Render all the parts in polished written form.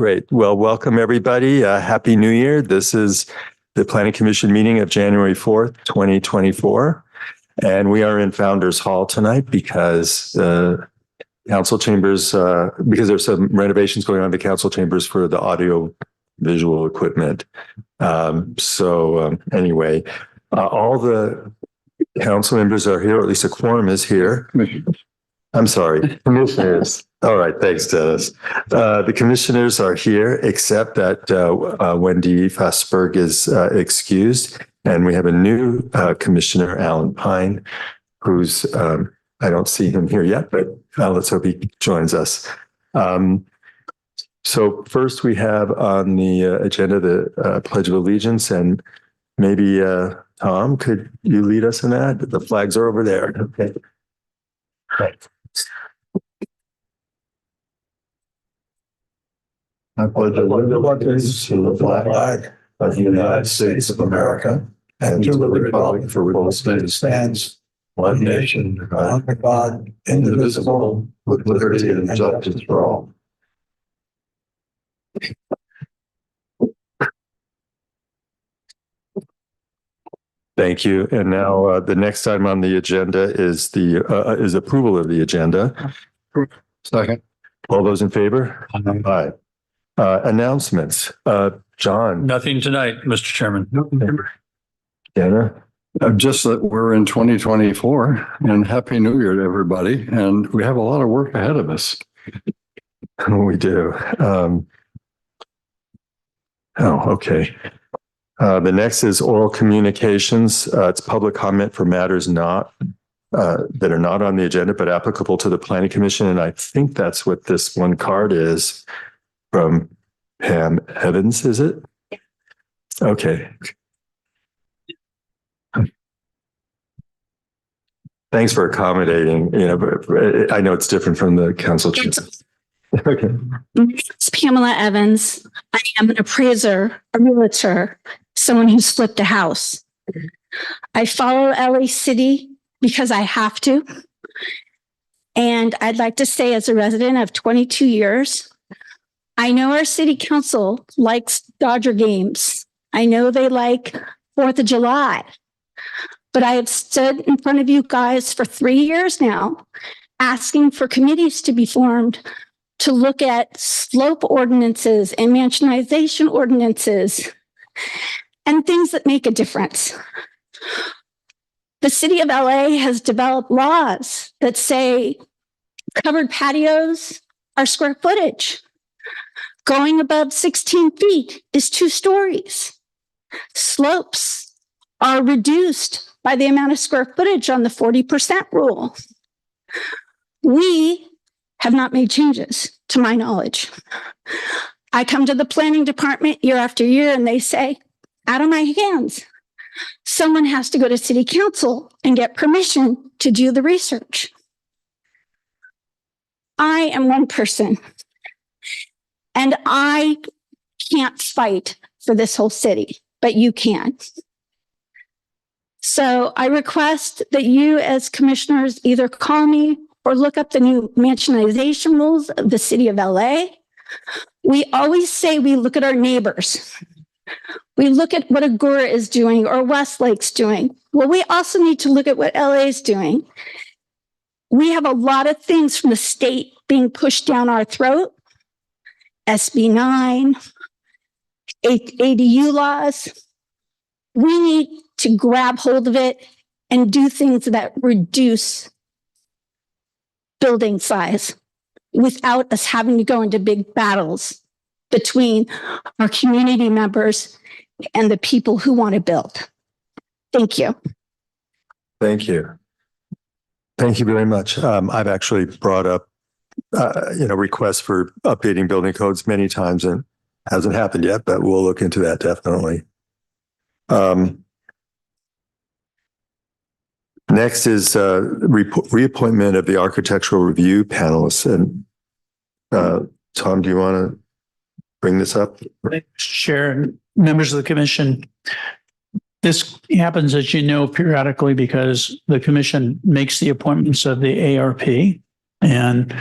Great. Well, welcome everybody. Happy New Year. This is the Planning Commission meeting of January 4th, 2024. And we are in Founders Hall tonight because council chambers, because there's some renovations going on in the council chambers for the audio visual equipment. Anyway, all the council members are here, or at least a quorum is here. I'm sorry, commissioners. All right, thanks, Dennis. The commissioners are here, except that Wendy Fassberg is excused, and we have a new commissioner, Alan Pine, who's I don't see him here yet, but let's hope he joins us. So first, we have on the agenda the Pledge of Allegiance, and maybe Tom, could you lead us in that? The flags are over there. Okay. Right. I pledge allegiance to the flag of the United States of America and to the republic for which it stands, one nation, under God, indivisible, with liberty and justice for all. Thank you. And now the next item on the agenda is the is approval of the agenda. Second. All those in favor? Aye. Announcements. John. Nothing tonight, Mr. Chairman. Dana. Just that we're in 2024 and Happy New Year to everybody. And we have a lot of work ahead of us. We do. Okay. The next is oral communications. It's public comment for matters not that are not on the agenda, but applicable to the Planning Commission. And I think that's what this one card is from Pam Evans, is it? Okay. Thanks for accommodating. You know, but I know it's different from the council. Okay. It's Pamela Evans. I am an appraiser, a realtor, someone who's flipped a house. I follow LA City because I have to. And I'd like to say, as a resident of 22 years, I know our city council likes Dodger games. I know they like 4th of July. But I have stood in front of you guys for 3 years now, asking for committees to be formed to look at slope ordinances and mansionization ordinances and things that make a difference. The city of LA has developed laws that say covered patios are square footage. Going above 16 feet is 2 stories. Slopes are reduced by the amount of square footage on the 40% rule. We have not made changes, to my knowledge. I come to the planning department year after year and they say, out of my hands. Someone has to go to city council and get permission to do the research. I am one person and I can't fight for this whole city, but you can. So I request that you as commissioners either call me or look up the new mansionization rules of the city of LA. We always say we look at our neighbors. We look at what Agora is doing or Westlake's doing. Well, we also need to look at what LA is doing. We have a lot of things from the state being pushed down our throat. SB 9, ADU laws. We need to grab hold of it and do things that reduce building size without us having to go into big battles between our community members and the people who want to build. Thank you. Thank you. Thank you very much. I've actually brought up, requests for updating building codes many times and hasn't happened yet, but we'll look into that definitely. Next is reappointment of the architectural review panelists. And Tom, do you want to bring this up? Chair, members of the commission, this happens, as you know, periodically because the commission makes the appointments of the ARP. And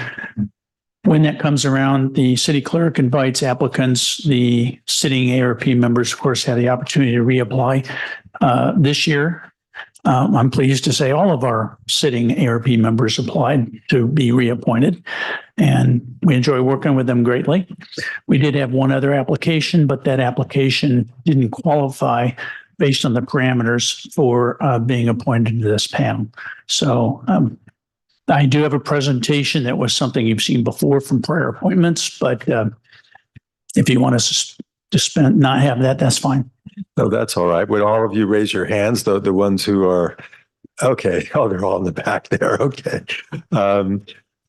when that comes around, the city clerk invites applicants. The sitting ARP members, of course, have the opportunity to reapply. This year, I'm pleased to say all of our sitting ARP members applied to be reappointed, and we enjoy working with them greatly. We did have one other application, but that application didn't qualify based on the parameters for being appointed to this panel. So I do have a presentation that was something you've seen before from prior appointments, but if you want us to not have that, that's fine. No, that's all right. Would all of you raise your hands, the ones who are, okay, oh, they're all in the back there. Okay.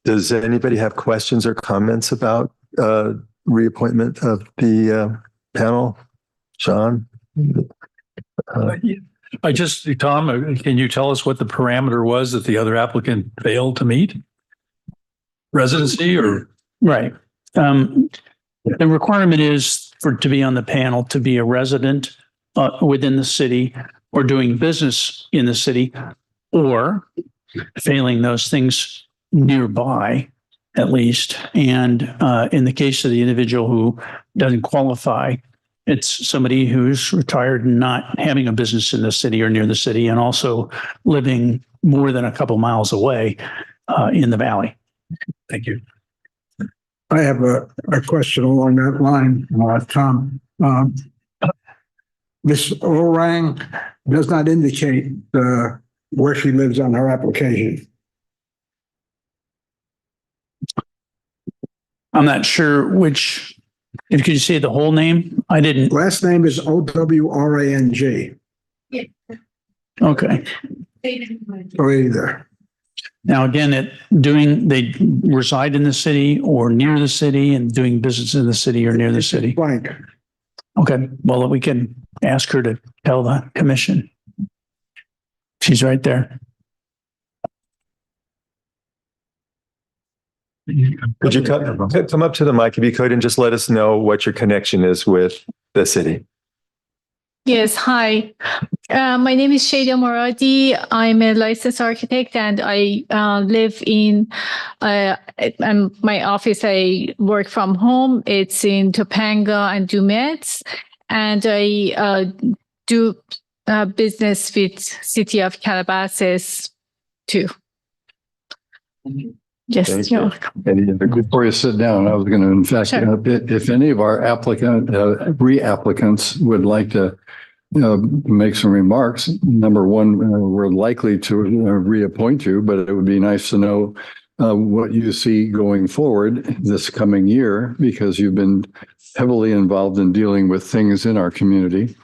Does anybody have questions or comments about reappointment of the panel? Sean? Tom, can you tell us what the parameter was that the other applicant failed to meet? Residency or? Right. The requirement is to be on the panel to be a resident within the city or doing business in the city, or failing those things nearby at least. And in the case of the individual who doesn't qualify, it's somebody who's retired and not having a business in the city or near the city, and also living more than a couple miles away in the valley. Thank you. I have a question along that line, Tom. Ms. Orang does not indicate where she lives on her application. I'm not sure which, could you say the whole name? I didn't. Last name is Owrang. Okay. Or either. Now, again, they reside in the city or near the city and doing business in the city or near the city. Blank. Okay, well, we can ask her to tell the commission. She's right there. Could you come up to the mic if you could and just let us know what your connection is with the city? Yes, hi. My name is Shada Moradi. I'm a licensed architect and I live in my office. I work from home. It's in Topanga and Dumet. And I do business with City of Calabasas too. Yes, you're welcome. Before you sit down, I was going to, in fact, Sure. if any of our re-applicants would like to make some remarks. Number one, we're likely to reappoint you, but it would be nice to know what you see going forward this coming year, because you've been heavily involved in dealing with things in our community.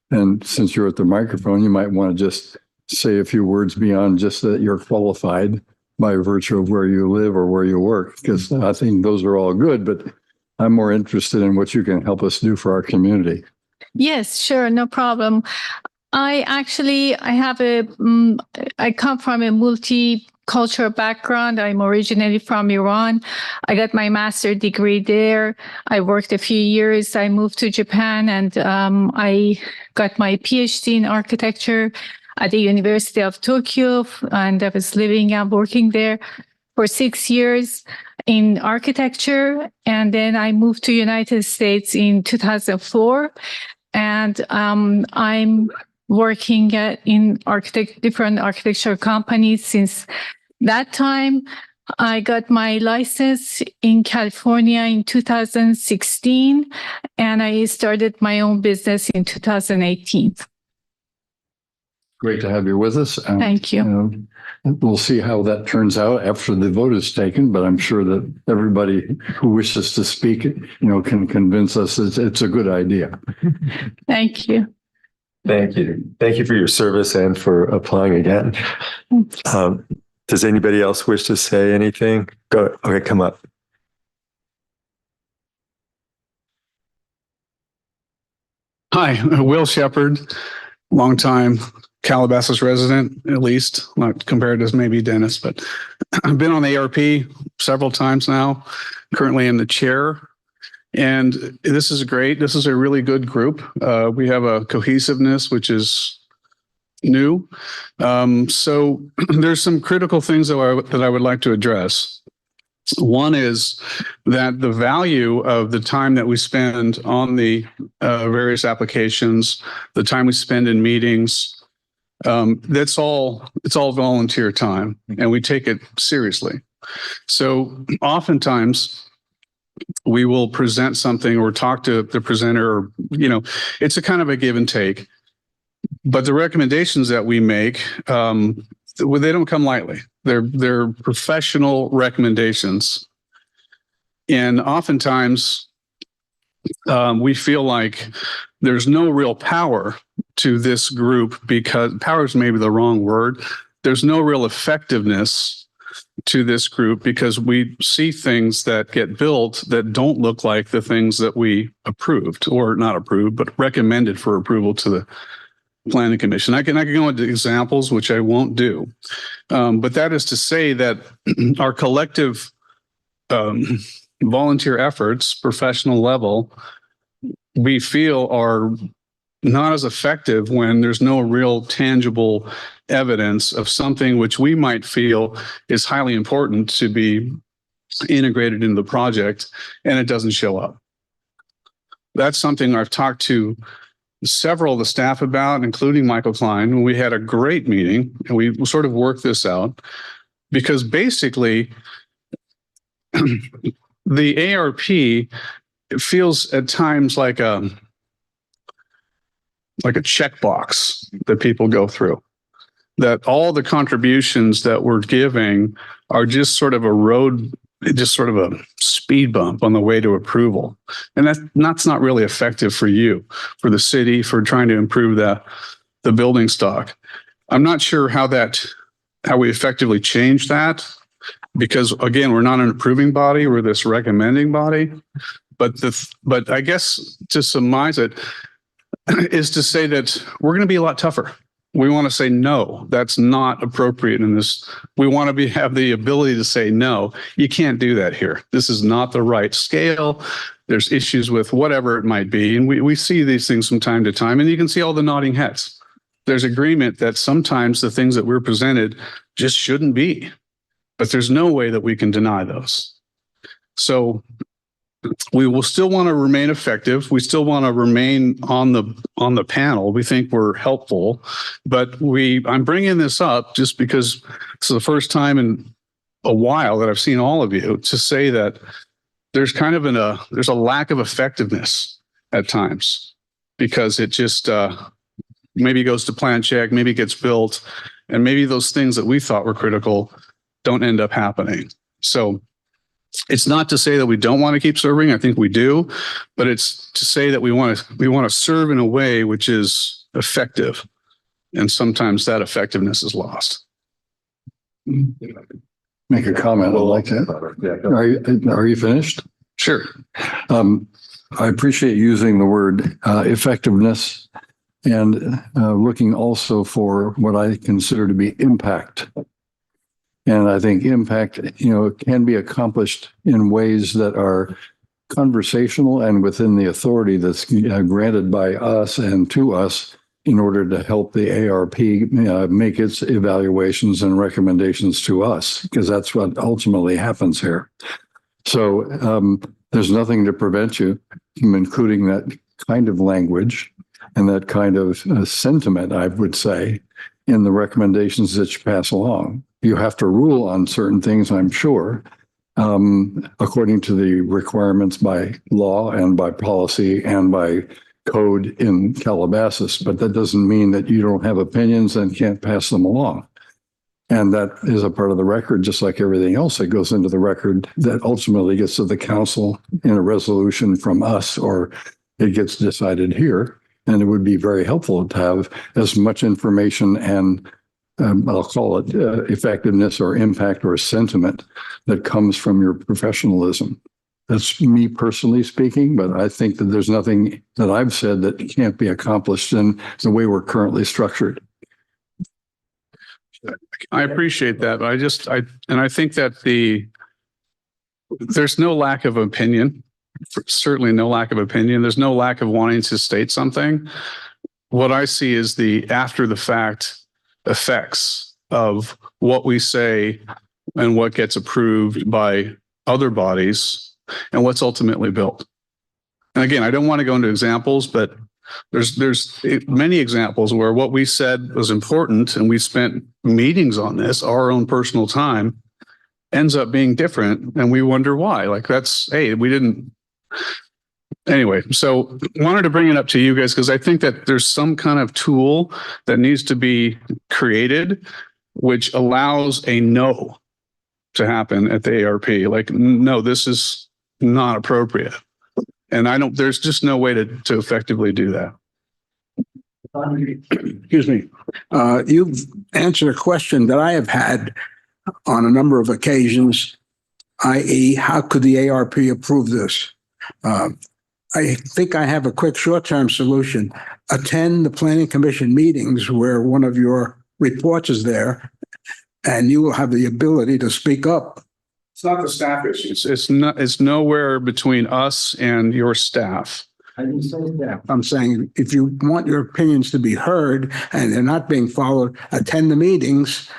And since you're at the microphone, you might want to just say a few words beyond just that you're qualified by virtue of where you live or where you work, because I think those are all good, but I'm more interested in what you can help us do for our community. Yes, sure, no problem. I come from a multicultural background. I'm originally from Iran. I got my master's degree there. I worked a few years. I moved to Japan and I got my PhD in architecture at the University of Tokyo. And I was living and working there for 6 years in architecture. And then I moved to United States in 2004. And I'm working in different architecture companies since that time. I got my license in California in 2016, and I started my own business in 2018. Great to have you with us. Thank you. We'll see how that turns out after the vote is taken, but I'm sure that everybody who wishes to speak, can convince us it's a good idea. Thank you. Thank you. Thank you for your service and for applying again. Does anybody else wish to say anything? Go. Okay, come up. Hi, Will Shepard, longtime Calabasas resident, at least, not compared to maybe Dennis, but I've been on the ARP several times now, currently in the chair. And this is great. This is a really good group. We have a cohesiveness, which is new. So there's some critical things that I would like to address. One is that the value of the time that we spend on the various applications, the time we spend in meetings, it's all volunteer time, and we take it seriously. So oftentimes we will present something or talk to the presenter, or, it's a kind of a give and take. But the recommendations that we make, they don't come lightly. They're professional recommendations. And oftentimes we feel like there's no real power to this group, because power is maybe the wrong word. There's no real effectiveness to this group because we see things that get built that don't look like the things that we approved, or not approved, but recommended for approval to the Planning Commission. I can go into examples, which I won't do. But that is to say that our collective volunteer efforts, professional level, we feel are not as effective when there's no real tangible evidence of something which we might feel is highly important to be integrated into the project, and it doesn't show up. That's something I've talked to several of the staff about, including Michael Klein. We had a great meeting and we sort of worked this out, because basically the ARP feels at times like a checkbox that people go through, that all the contributions that we're giving are just sort of a speed bump on the way to approval. And that's not really effective for you, for the city, for trying to improve the building stock. I'm not sure how we effectively change that, because again, we're not an approving body, we're this recommending body. But I guess to surmise it is to say that we're going to be a lot tougher. We want to say, no, that's not appropriate in this. We want to have the ability to say, no, you can't do that here. This is not the right scale. There's issues with whatever it might be. And we see these things from time to time, and you can see all the nodding heads. There's agreement that sometimes the things that we're presented just shouldn't be, but there's no way that we can deny those. So we will still want to remain effective. We still want to remain on the panel. We think we're helpful, but I'm bringing this up just because it's the first time in a while that I've seen all of you to say that there's kind of there's a lack of effectiveness at times, because it just maybe goes to plan check, maybe gets built, and maybe those things that we thought were critical don't end up happening. So it's not to say that we don't want to keep serving. I think we do, but it's to say that we want to serve in a way which is effective, and sometimes that effectiveness is lost. Make a comment. I'd like to. Are you finished? Sure. I appreciate using the word effectiveness, and looking also for what I consider to be impact. And I think impact, can be accomplished in ways that are conversational and within the authority that's granted by us and to us in order to help the ARP make its evaluations and recommendations to us, because that's what ultimately happens here. So there's nothing to prevent you from including that kind of language and that kind of sentiment, I would say, in the recommendations that you pass along. You have to rule on certain things, I'm sure, according to the requirements by law and by policy and by code in Calabasas. But that doesn't mean that you don't have opinions and can't pass them along. And that is a part of the record, just like everything else that goes into the record that ultimately gets to the council in a resolution from us, or it gets decided here. And it would be very helpful to have as much information and I'll call it effectiveness or impact or sentiment that comes from your professionalism. That's me personally speaking, but I think that there's nothing that I've said that can't be accomplished in the way we're currently structured. I appreciate that, but I think that there's no lack of opinion. Certainly no lack of opinion. There's no lack of wanting to state something. What I see is the after the fact effects of what we say and what gets approved by other bodies and what's ultimately built. And again, I don't want to go into examples, but there's many examples where what we said was important and we spent meetings on this, our own personal time, ends up being different, and we wonder why. Like hey, we didn't. Anyway, so wanted to bring it up to you guys because I think that there's some kind of tool that needs to be created which allows a no to happen at the ARP. Like, no, this is not appropriate. And there's just no way to effectively do that. Excuse me. You've answered a question that I have had on a number of occasions, i.e., how could the ARP approve this? I think I have a quick short-term solution. Attend the Planning Commission meetings where one of your reports is there, and you will have the ability to speak up. It's not the staff issues. It's nowhere between us and your staff. I didn't say that. I'm saying if you want your opinions to be heard and they're not being followed, attend the meetings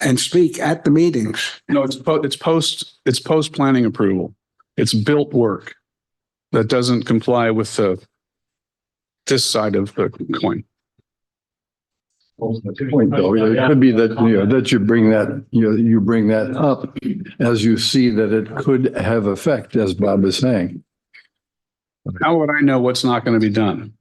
and speak at the meetings. No, it's post planning approval. It's built work that doesn't comply with this side of the coin. Point though, it could be that, that you bring that up as you see that it could have effect, as Bob is saying. How would I know what's not going to be done?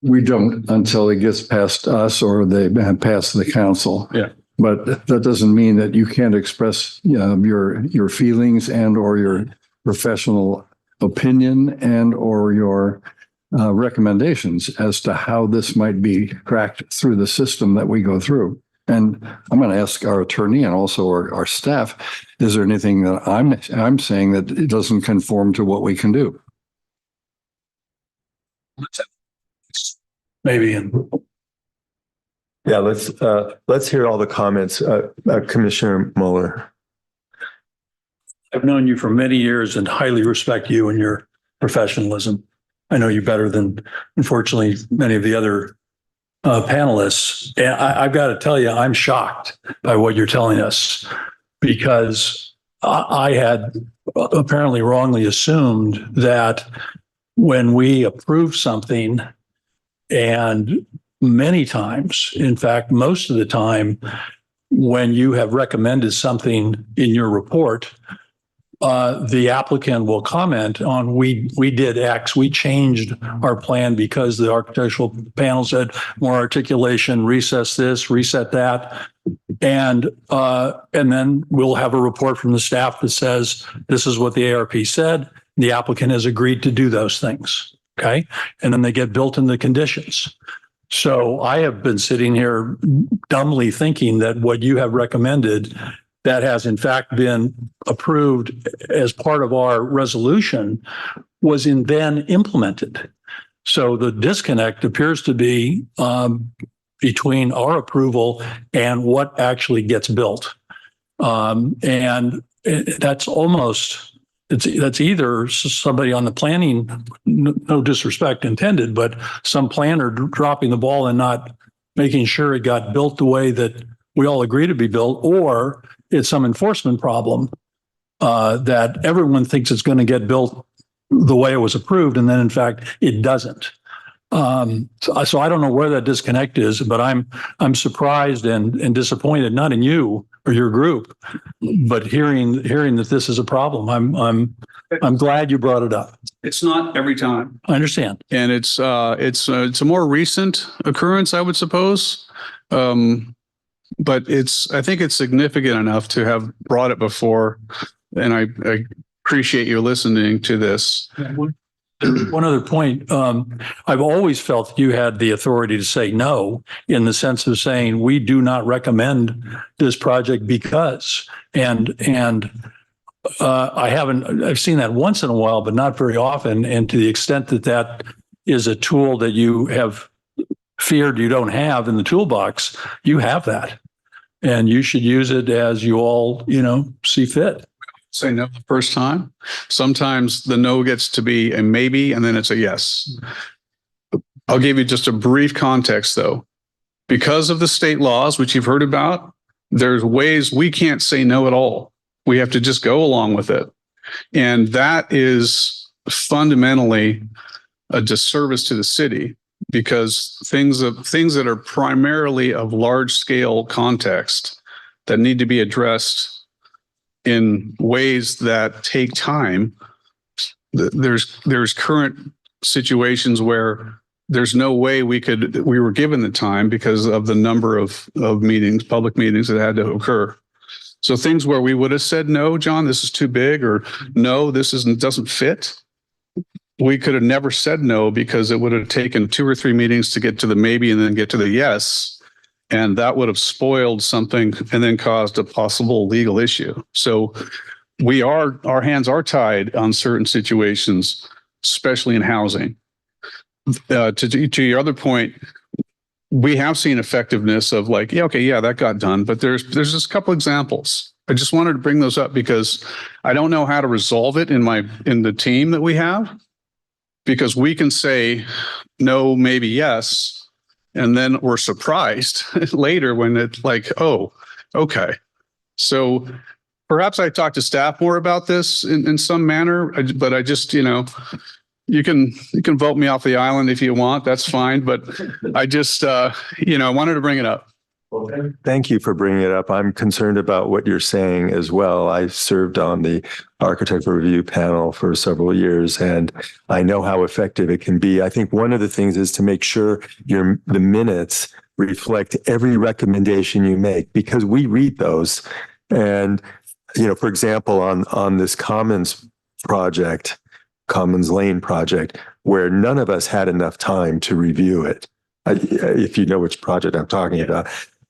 We don't until it gets past us or they pass the council. Yeah. But that doesn't mean that you can't express, your feelings and or your professional opinion and or your recommendations as to how this might be cracked through the system that we go through. And I'm going to ask our attorney and also our staff, is there anything that I'm saying that it doesn't conform to what we can do? Maybe Yeah, let's hear all the comments. Commissioner Mueller. I've known you for many years and highly respect you and your professionalism. I know you better than, unfortunately, many of the other panelists. And I've got to tell you, I'm shocked by what you're telling us because I had apparently wrongly assumed that when we approve something, and many times, in fact, most of the time, when you have recommended something in your report, the applicant will comment on, we did X, we changed our plan because the architectural panel said more articulation, recess this, reset that. And then we'll have a report from the staff that says, this is what the ARP said. The applicant has agreed to do those things. Okay. And then they get built in the conditions. So I have been sitting here dumbly thinking that what you have recommended that has in fact been approved as part of our resolution was then implemented. So the disconnect appears to be between our approval and what actually gets built. And that's almost, that's either somebody on the planning, no disrespect intended, but some planner dropping the ball and not making sure it got built the way that we all agree to be built, or it's some enforcement problem that everyone thinks it's going to get built the way it was approved, and then in fact it doesn't. So I don't know where that disconnect is, but I'm surprised and disappointed, not in you or your group, but hearing that this is a problem. I'm glad you brought it up. It's not every time. I understand. And it's a more recent occurrence, I would suppose. But I think it's significant enough to have brought it before. And I appreciate you listening to this. One other point, I've always felt you had the authority to say no, in the sense of saying, we do not recommend this project because, and I've seen that once in a while, but not very often. And to the extent that that is a tool that you have feared you don't have in the toolbox, you have that. And you should use it as you all, see fit. Say no the first time. Sometimes the no gets to be a maybe, and then it's a yes. I'll give you just a brief context, though. Because of the state laws, which you've heard about, there's ways we can't say no at all. We have to just go along with it. And that is fundamentally a disservice to the city, because things that are primarily of large scale context that need to be addressed in ways that take time. There's current situations where there's no way we were given the time because of the number of meetings, public meetings that had to occur. So things where we would have said, no, John, this is too big, or no, doesn't fit. We could have never said no, because it would have taken 2 or 3 meetings to get to the maybe and then get to the yes. And that would have spoiled something and then caused a possible legal issue. So our hands are tied on certain situations, especially in housing. To your other point, we have seen effectiveness of like, yeah, okay, yeah, that got done. But there's just a couple examples. I just wanted to bring those up because I don't know how to resolve it in the team that we have, because we can say no, maybe yes, and then we're surprised later when it's like, oh, okay. So perhaps I talk to staff more about this in some manner, but I just, you can vote me off the island if you want. That's fine. But I just, I wanted to bring it up. Well, thank you for bringing it up. I'm concerned about what you're saying as well. I served on the architectural review panel for several years, and I know how effective it can be. I think one of the things is to make sure the minutes reflect every recommendation you make, because we read those. And, for example, on this Commons Lane project, where none of us had enough time to review it, if you know which project I'm talking about.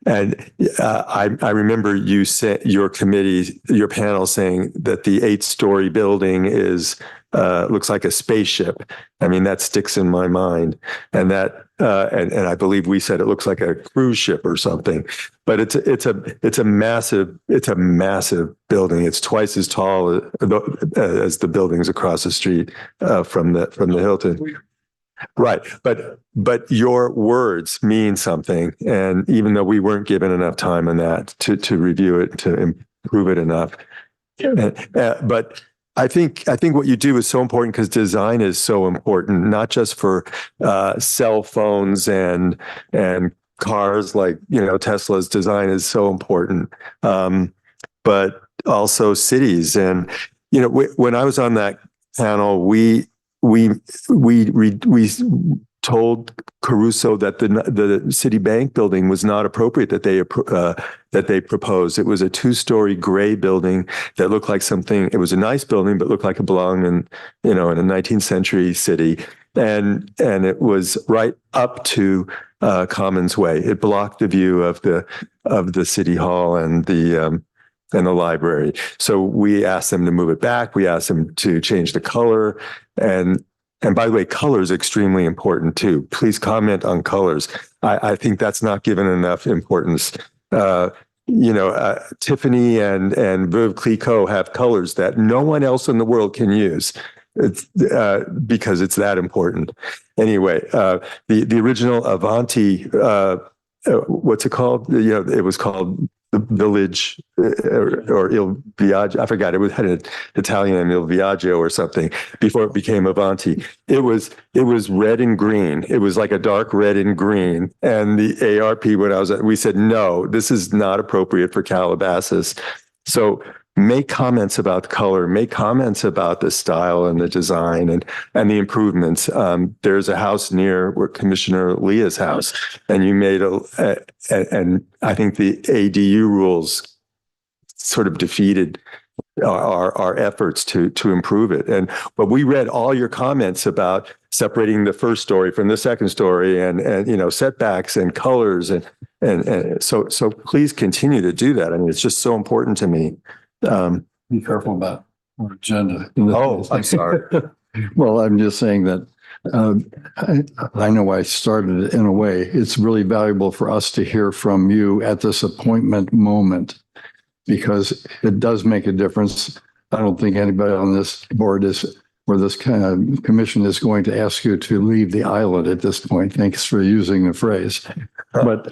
And I remember you said your panel saying that the 8-story building looks like a spaceship. I mean, that sticks in my mind. And and I believe we said it looks like a cruise ship or something. But it's a massive building. It's twice as tall as the buildings across the street from the Hilton. Right. But your words mean something. And even though we weren't given enough time on that to review it, to improve it enough. But I think what you do is so important, because design is so important, not just for cell phones and cars, like, Tesla's design is so important, but also cities. And, when I was on that panel, we told Caruso that the Citibank building was not appropriate that they proposed. It was a 2-story gray building that looked like something. It was a nice building, but looked like it belonged in a 19th century city. And it was right up to Commons Way. It blocked the view of the city hall and the library. So we asked them to move it back. We asked them to change the color. And by the way, color is extremely important too. Please comment on colors. I think that's not given enough importance. Tiffany and Veuve Clicquot have colors that no one else in the world can use. It's because it's that important. Anyway, the original Avanti, what's it called? It was called the Village or Il Viaggio. I forgot. It had an Italian name, Il Viaggio or something, before it became Avanti. It was red and green. It was like a dark red and green. And the ARP, we said, no, this is not appropriate for Calabasas. So make comments about the color, make comments about the style and the design and the improvements. There's a house near where Commissioner Leah's house, and you made and I think the ADU rules sort of defeated our efforts to improve it. But we read all your comments about separating the first story from the second story and setbacks and colors and so please continue to do that. I mean, it's just so important to me. Be careful about our agenda. Oh, I'm sorry. Well, I'm just saying that I know I started it in a way. It's really valuable for us to hear from you at this appointment moment, because it does make a difference. I don't think anybody on this board or this kind of commission is going to ask you to leave the island at this point. Thanks for using the phrase. But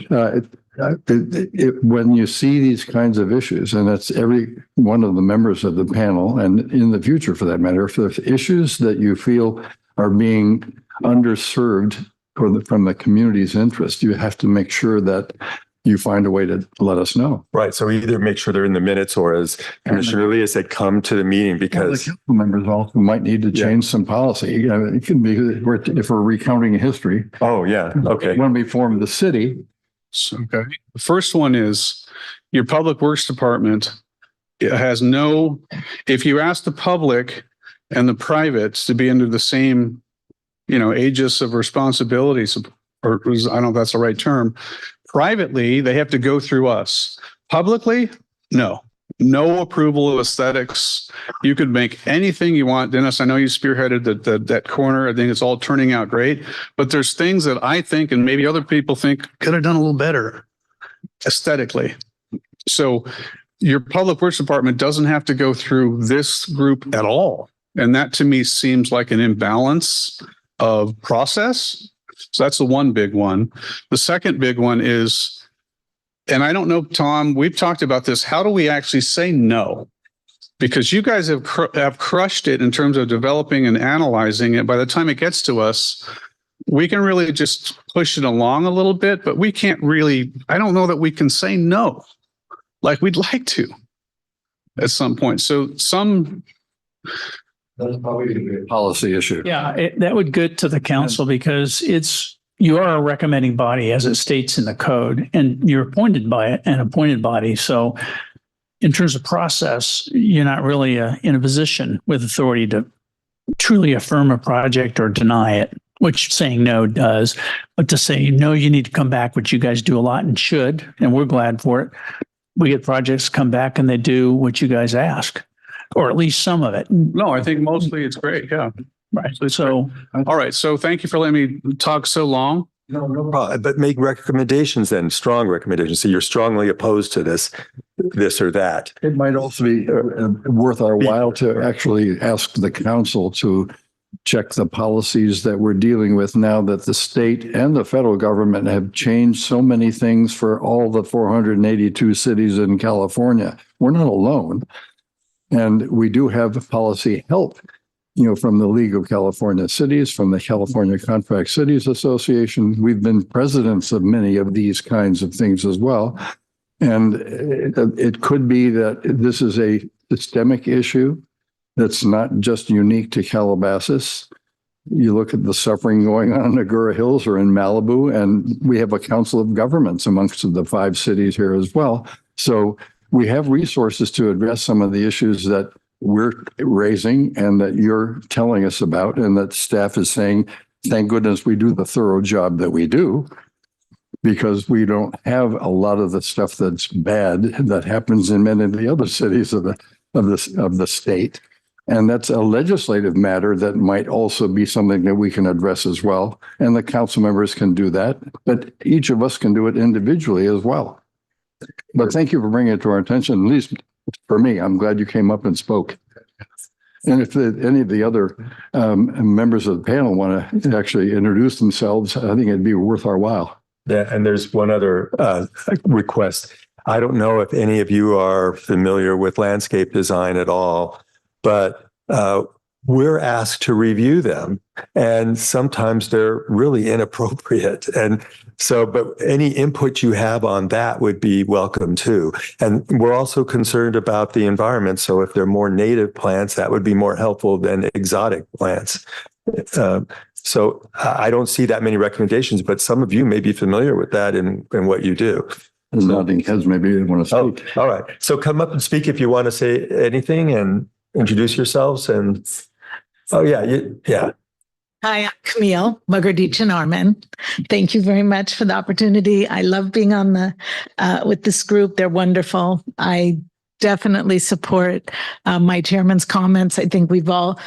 when you see these kinds of issues, and that's every one of the members of the panel, and in the future for that matter, if there's issues that you feel are being underserved from the community's interest, you have to make sure that you find a way to let us know. Right. So either make sure they're in the minutes, or as Commissioner Leah said, come to the meeting, because Well, the council members also might need to change some policy. You know, it can be if we're recounting history. oh yeah, okay. When we formed the city, Okay. The first one is your public works department. It has no, if you ask the public and the privates to be under the same, aegis of responsibilities, or I don't know if that's the right term. Privately, they have to go through us. Publicly, no approval of aesthetics. You could make anything you want. Dennis, I know you spearheaded that corner. I think it's all turning out great, but there's things that I think, and maybe other people think, could have done a little better aesthetically. So your public works department doesn't have to go through this group at all. And that to me seems like an imbalance of process. So that's the one big one. The second big one is, and I don't know, Tom, we've talked about this. How do we actually say no? Because you guys have crushed it in terms of developing and analyzing it. By the time it gets to us, we can really just push it along a little bit, but we can't really, I don't know that we can say no like we'd like to at some point. So that's probably going to be a policy issue. Yeah, that would go to the council because you are a recommending body as it states in the code, and you're appointed by an appointed body. So in terms of process, you're not really in a position with authority to truly affirm a project or deny it, which saying no does. But to say, no, you need to come back, which you guys do a lot and should, and we're glad for it. We get projects come back and they do what you guys ask, or at least some of it. no, I think mostly it's great. Yeah. Right. So All right. So thank you for letting me talk so long. No problem. But make recommendations then, strong recommendations. So you're strongly opposed to this or that. It might also be worth our while to actually ask the council to check the policies that we're dealing with now that the state and the federal government have changed so many things for all the 482 cities in California. We're not alone. And we do have policy help, from the League of California Cities, from the California Contract Cities Association. We've been presidents of many of these kinds of things as well. And it could be that this is a systemic issue that's not just unique to Calabasas. You look at the suffering going on in Agoura Hills or in Malibu, and we have a council of governments amongst the 5 cities here as well. So we have resources to address some of the issues that we're raising and that you're telling us about, and that staff is saying, thank goodness we do the thorough job that we do, because we don't have a lot of the stuff that's bad that happens in many of the other cities of the state. And that's a legislative matter that might also be something that we can address as well. And the council members can do that, but each of us can do it individually as well. But thank you for bringing it to our attention, at least for me. I'm glad you came up and spoke. And if any of the other members of the panel want to actually introduce themselves, I think it'd be worth our while. Yeah, and there's one other request. I don't know if any of you are familiar with landscape design at all, but we're asked to review them, and sometimes they're really inappropriate. And so, but any input you have on that would be welcome too. And we're also concerned about the environment. So if they're more native plants, that would be more helpful than exotic plants. So I don't see that many recommendations, but some of you may be familiar with that in what you do. And nodding heads, maybe they want to Oh, speak. all right. So come up and speak if you want to say anything and introduce yourselves. And yeah. Hi, I'm Camille Mugardichin-Arman. Thank you very much for the opportunity. I love being on with this group. They're wonderful. I definitely support my chairman's comments. I think we've all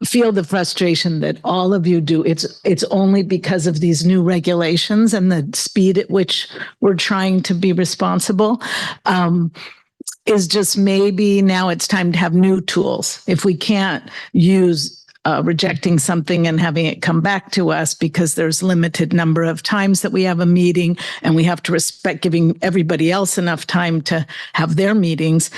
feel the frustration that all of you do. It's only because of these new regulations and the speed at which we're trying to be responsible. Is just maybe now it's time to have new tools. If we can't use rejecting something and having it come back to us because there's limited number of times that we have a meeting and we have to respect giving everybody else enough time to have their meetings,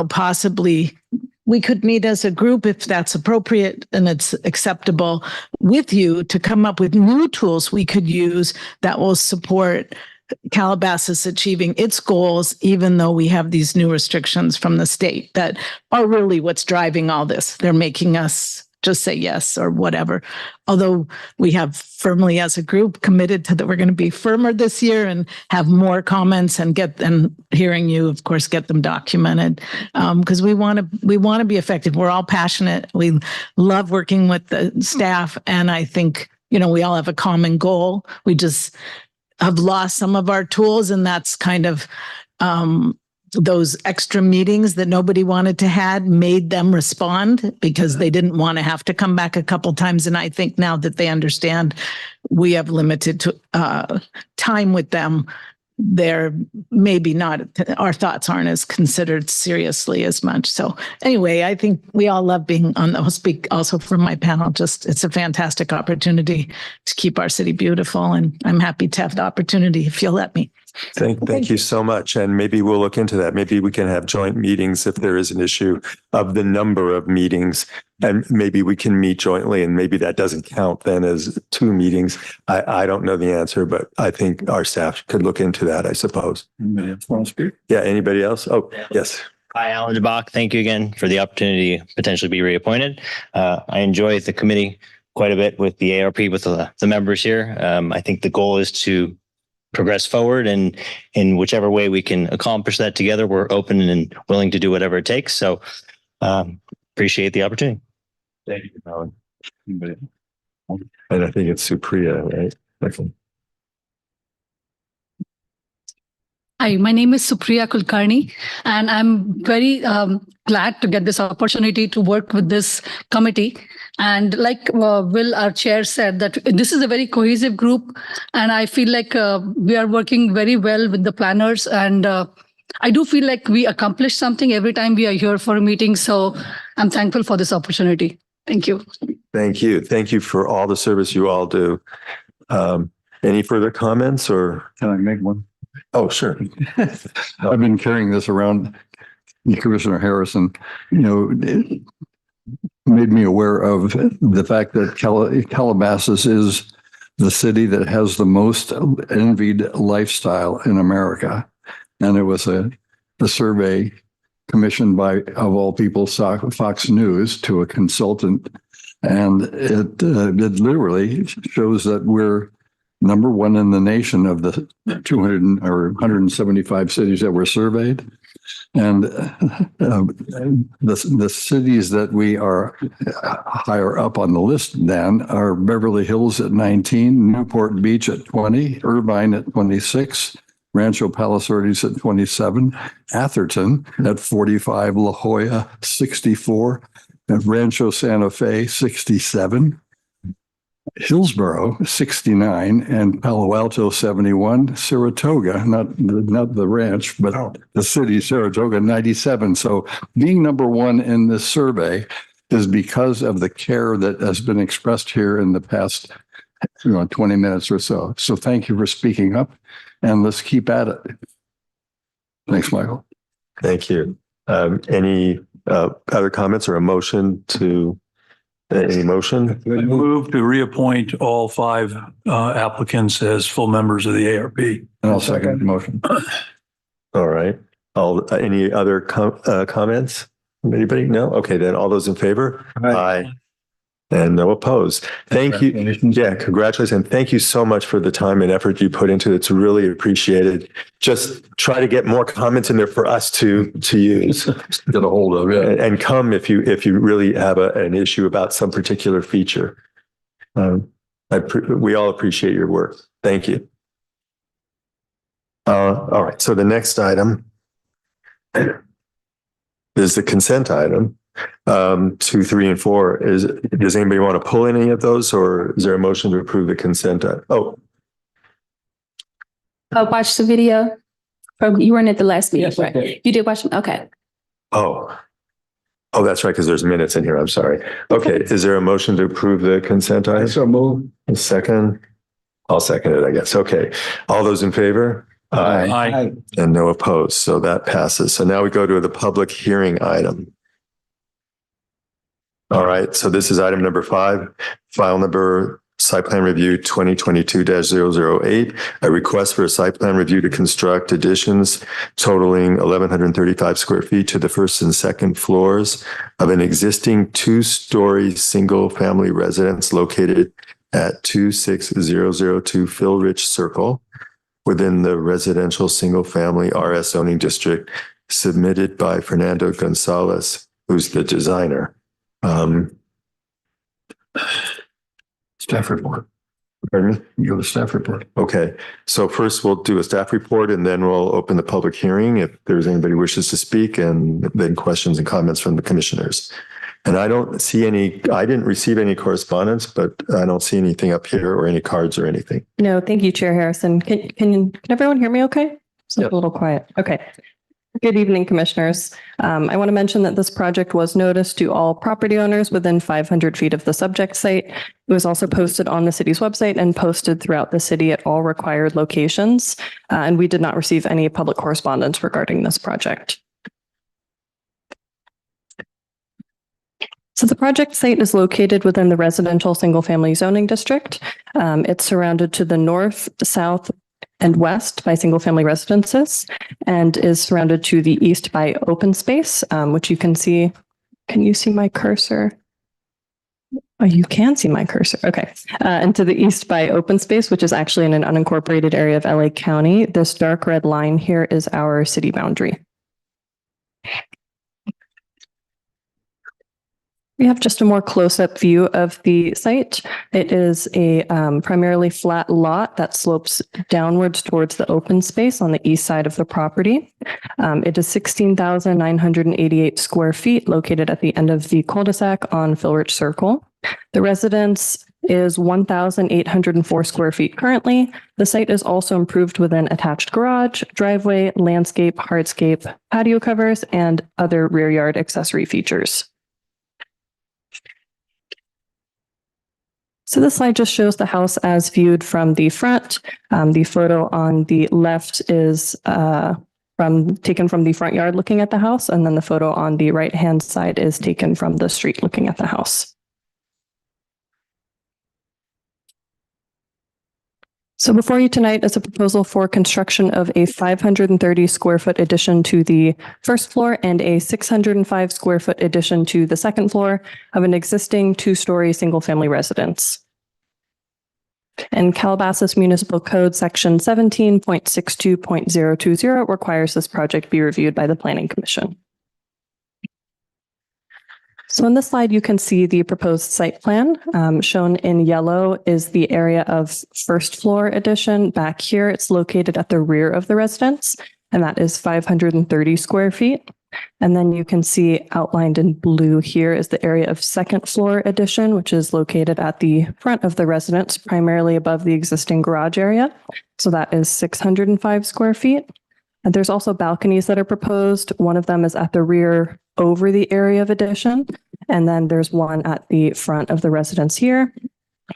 possibly we could meet as a group if that's appropriate and it's acceptable with you to come up with new tools we could use that will support Calabasas achieving its goals, even though we have these new restrictions from the state that are really what's driving all this. They're making us just say yes or whatever. Although we have firmly as a group committed to that we're going to be firmer this year and have more comments and hearing you, of course, get them documented because we want to be effective. We're all passionate. We love working with the staff. And I think, we all have a common goal. We just have lost some of our tools, and that's kind of those extra meetings that nobody wanted to had made them respond because they didn't want to have to come back a couple times. And I think now that they understand we have limited time with them, they're maybe not, our thoughts aren't as considered seriously as much. So anyway, I think we all love being on, I'll speak also for my panel, it's a fantastic opportunity to keep our city beautiful. And I'm happy to have the opportunity if you'll let me. Thank you so much. And maybe we'll look into that. Maybe we can have joint meetings if there is an issue of the number of meetings, and maybe we can meet jointly, and maybe that doesn't count then as 2 meetings. I don't know the answer, but I think our staff could look into that, I suppose. Anybody else want to speak? Yeah. Anybody else? Oh, yes. Hi, Alan DeBach. Thank you again for the opportunity to potentially be reappointed. I enjoy the committee quite a bit with the ARP, with the members here. I think the goal is to progress forward, and in whichever way we can accomplish that together, we're open and willing to do whatever it takes. So appreciate the opportunity. Thank you, Alan. And I think it's Supriya, right? Excellent. Hi, my name is Supriya Kulkarni, and I'm very glad to get this opportunity to work with this committee. And like Will, our chair, said, that this is a very cohesive group, and I feel like we are working very well with the planners. And I do feel like we accomplish something every time we are here for a meeting. So I'm thankful for this opportunity. Thank you. Thank you. Thank you for all the service you all do. Any further comments or? Can I make one? Oh, sure. I've been carrying this around. Commissioner Harrison, made me aware of the fact that Calabasas is the city that has the most envied lifestyle in America. And it was a survey commissioned by, of all people, Fox News to a consultant. And it literally shows that we're number 1 in the nation of the 200 or 175 cities that were surveyed. And the cities that we are higher up on the list then are Beverly Hills at 19, Newport Beach at 20, Irvine at 26, Rancho Palos Verdes at 27, Atherton at 45, La Jolla 64, and Rancho Santa Fe 67. Hillsborough 69 and Palo Alto 71, Saratoga, not the ranch, but the city Saratoga 97. So being number 1 in this survey is because of the care that has been expressed here in the past 20 minutes or so. So thank you for speaking up, and let's keep at it. Thanks, Michael. Thank you. Any other comments or a motion to? Any motion? Move to reappoint all 5 applicants as full members of the ARP. And I'll second the motion. All right. Any other comments from anybody? No? Okay, then all those in favor? Aye. And no opposed. Thank you. Yeah, congratulations. And thank you so much for the time and effort you put into it. It's really appreciated. Just try to get more comments in there for us to use. Get a hold of it. And come if you really have an issue about some particular feature. We all appreciate your work. Thank you. All right. So the next item is the consent item. 2, 3, and 4. Does anybody want to pull any of those, or is there a motion to approve the consent? Watch the video. You weren't at the last meeting, right? You did watch them? Okay. Oh, Oh, that's right, because there's minutes in here. I'm sorry. Okay, is there a motion to approve the consent item? So move. A second? I'll second it, I guess. Okay. All those in favor? Aye. And no opposed. So that passes. So now we go to the public hearing item. All right. So this is item number 5, file number site plan review 2022-008, a request for a site plan review to construct additions totaling 1,135 square feet to the first and second floors of an existing 2-story single-family residence located at 26002 Phil Rich Circle within the residential single-family RS zoning district, submitted by Fernando Gonzalez, who's the designer. Staff report. Pardon me? You go to staff report. Okay, so first we'll do a staff report and then we'll open the public hearing if there's anybody who wishes to speak, and then questions and comments from the commissioners. And I don't see any, I didn't receive any correspondence, but I don't see anything up here or any cards or anything. No, thank you, Chair Harrison. Can everyone hear me okay? It's a little quiet. Okay. Good evening, Commissioners. I want to mention that this project was noticed to all property owners within 500 feet of the subject site. It was also posted on the city's website and posted throughout the city at all required locations. And we did not receive any public correspondence regarding this project. So the project site is located within the residential single-family zoning district. It's surrounded to the north, south, and west by single-family residences, and is surrounded to the east by open space, which you can see. Can you see my cursor? Oh, you can see my cursor. Okay. And to the east by open space, which is actually in an unincorporated area of LA County. This dark red line here is our city boundary. We have just a more close-up view of the site. It is a primarily flat lot that slopes downwards towards the open space on the east side of the property. It is 16,988 square feet located at the end of the cul-de-sac on Philrich Circle. The residence is 1,804 square feet currently. The site is also improved with an attached garage, driveway, landscape, hardscape, patio covers, and other rear yard accessory features. So this slide just shows the house as viewed from the front. The photo on the left is taken from the front yard looking at the house, and then the photo on the right-hand side is taken from the street looking at the house. So before you tonight is a proposal for construction of a 530 square foot addition to the first floor and a 605 square foot addition to the second floor of an existing 2-story single-family residence. And Calabasas Municipal Code Section 17.62.020 requires this project be reviewed by the Planning Commission. So on this slide, you can see the proposed site plan. Shown in yellow is the area of first floor addition. Back here, it's located at the rear of the residence, and that is 530 square feet. And then you can see outlined in blue here is the area of second floor addition, which is located at the front of the residence, primarily above the existing garage area. So that is 605 square feet. And there's also balconies that are proposed. One of them is at the rear over the area of addition. And then there's one at the front of the residence here,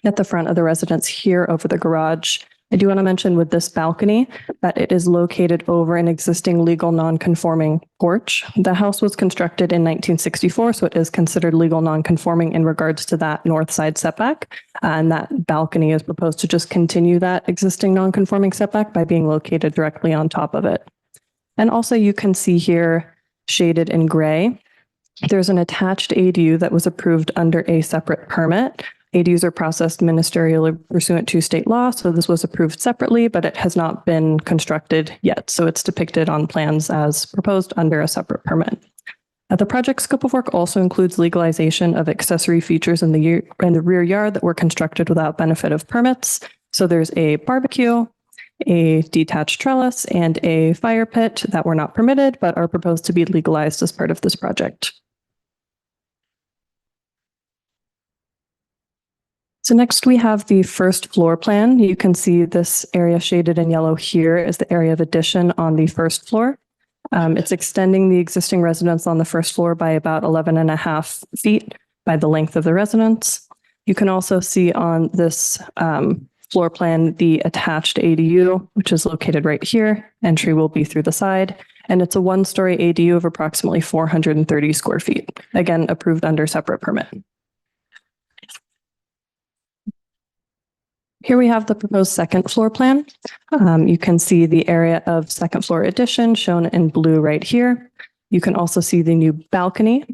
at the front of the residence here over the garage. I do want to mention with this balcony that it is located over an existing legal non-conforming porch. The house was constructed in 1964, so it is considered legal non-conforming in regards to that north side setback. And that balcony is proposed to just continue that existing non-conforming setback by being located directly on top of it. And also you can see here shaded in gray, there's an attached ADU that was approved under a separate permit. ADUs are processed ministerially pursuant to state law, so this was approved separately, but it has not been constructed yet. So it's depicted on plans as proposed under a separate permit. The project scope of work also includes legalization of accessory features in the rear yard that were constructed without benefit of permits. So there's a barbecue, a detached trellis, and a fire pit that were not permitted, but are proposed to be legalized as part of this project. So next we have the first floor plan. You can see this area shaded in yellow here is the area of addition on the first floor. It's extending the existing residence on the first floor by about 11.5 feet by the length of the residence. You can also see on this floor plan the attached ADU, which is located right here. Entry will be through the side, and it's a one-story ADU of approximately 430 square feet. Again, approved under separate permit. Here we have the proposed second floor plan. You can see the area of second floor addition shown in blue right here. You can also see the new balcony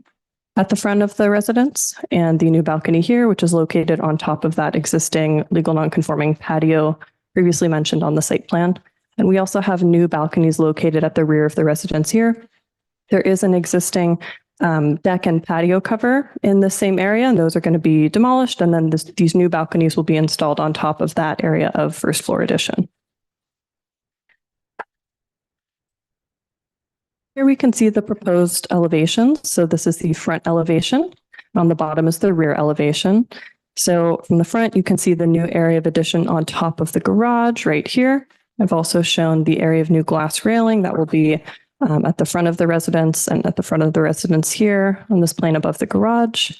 at the front of the residence and the new balcony here, which is located on top of that existing legal nonconforming patio previously mentioned on the site plan. And we also have new balconies located at the rear of the residence here. There is an existing deck and patio cover in the same area, and those are going to be demolished. And then these new balconies will be installed on top of that area of first floor addition. Here we can see the proposed elevations. So this is the front elevation. On the bottom is the rear elevation. So from the front, you can see the new area of addition on top of the garage right here. I've also shown the area of new glass railing that will be at the front of the residence and at the front of the residence here on this plane above the garage.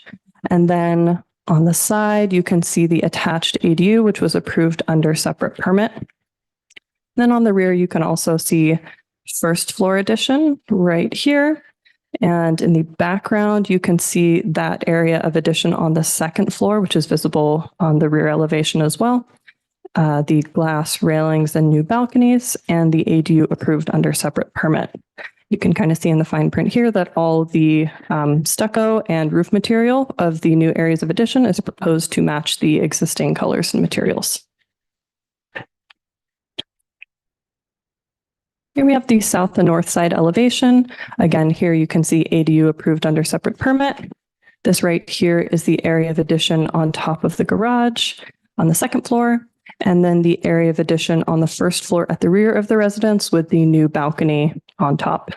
And then on the side, you can see the attached ADU, which was approved under separate permit. Then on the rear, you can also see first floor addition right here. And in the background, you can see that area of addition on the second floor, which is visible on the rear elevation as well. The glass railings and new balconies, and the ADU approved under separate permit. You can kind of see in the fine print here that all the stucco and roof material of the new areas of addition is proposed to match the existing colors and materials. Here we have the south and north side elevation. Again, here you can see ADU approved under separate permit. This right here is the area of addition on top of the garage on the second floor, and then the area of addition on the first floor at the rear of the residence with the new balcony on top.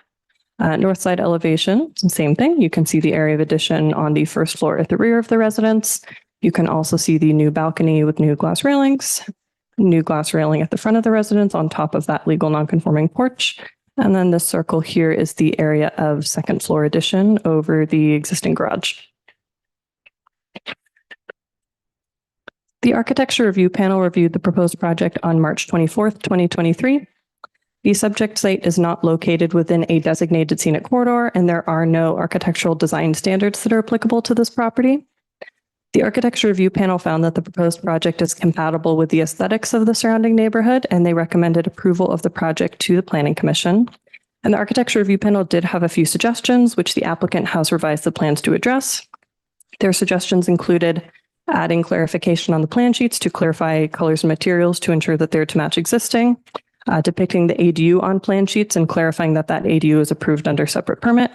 North side elevation, same thing. You can see the area of addition on the first floor at the rear of the residence. You can also see the new balcony with new glass railings, new glass railing at the front of the residence on top of that legal nonconforming porch. And then this circle here is the area of second floor addition over the existing garage. The architecture review panel reviewed the proposed project on March 24th, 2023. The subject site is not located within a designated scenic corridor, and there are no architectural design standards that are applicable to this property. The architecture review panel found that the proposed project is compatible with the aesthetics of the surrounding neighborhood, and they recommended approval of the project to the Planning Commission. And the architecture review panel did have a few suggestions, which the applicant has revised the plans to address. Their suggestions included adding clarification on the plan sheets to clarify colors and materials to ensure that they're to match existing, depicting the ADU on plan sheets and clarifying that that ADU is approved under separate permit,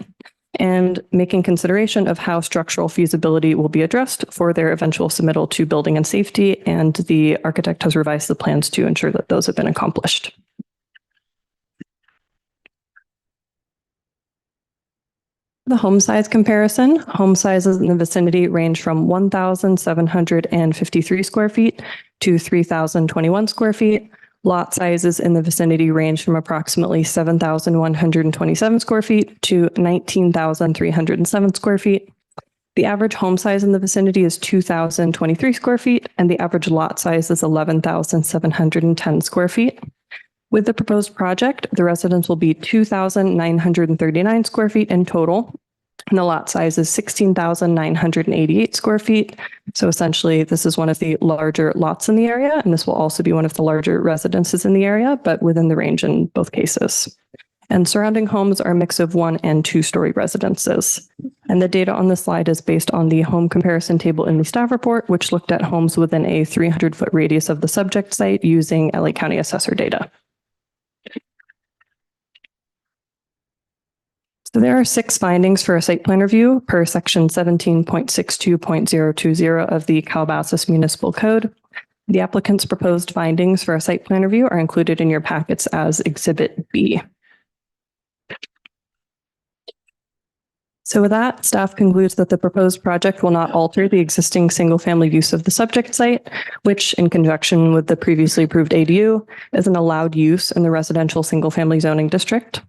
and making consideration of how structural feasibility will be addressed for their eventual submittal to building and safety, and the architect has revised the plans to ensure that those have been accomplished. The home size comparison. Home sizes in the vicinity range from 1,753 square feet to 3,021 square feet. Lot sizes in the vicinity range from approximately 7,127 square feet to 19,307 square feet. The average home size in the vicinity is 2,023 square feet, and the average lot size is 11,710 square feet. With the proposed project, the residence will be 2,939 square feet in total, and the lot size is 16,988 square feet. So essentially, this is one of the larger lots in the area, and this will also be one of the larger residences in the area, but within the range in both cases. And surrounding homes are a mix of 1- and 2-story residences. And the data on this slide is based on the home comparison table in the staff report, which looked at homes within a 300-foot radius of the subject site using LA County assessor data. So there are 6 findings for a site plan review per section 17.62.020 of the Calabasas Municipal Code. The applicant's proposed findings for a site plan review are included in your packets as Exhibit B. So with that, staff concludes that the proposed project will not alter the existing single-family use of the subject site, which, in conjunction with the previously approved ADU, is an allowed use in the residential single-family zoning district.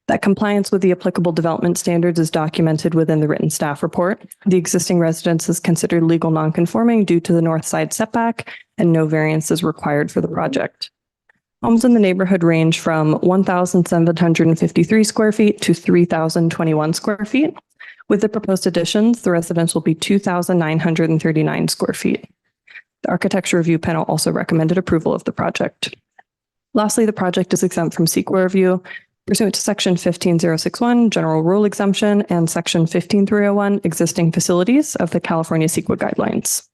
that compliance with the applicable development standards is documented within the written staff report. The existing residence is considered legal nonconforming due to the north side setback, and no variance is required for the project. Homes in the neighborhood range from 1,753 square feet to 3,021 square feet. With the proposed additions, the residence will be 2,939 square feet. The architecture review panel also recommended approval of the project. Lastly, the project is exempt from CEQA review pursuant to Section 15061, General Rule Exemption, and Section 15301, Existing Facilities of the California CEQA Guidelines.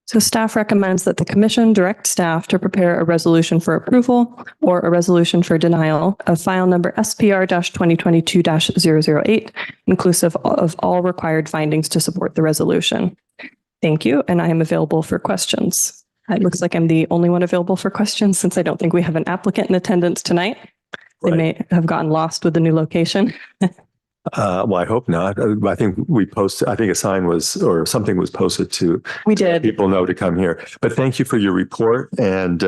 So staff recommends that the commission direct staff to prepare a resolution for approval or a resolution for denial of file number SPR-2022-008, inclusive of all required findings to support the resolution. Thank you, and I am available for questions. It looks like I'm the only one available for questions since I don't think we have an applicant in attendance tonight. They may have gotten lost with the new location. Well, I hope not. I think we posted, I think a sign was, or something was posted to We did. people know to come here. But thank you for your report. And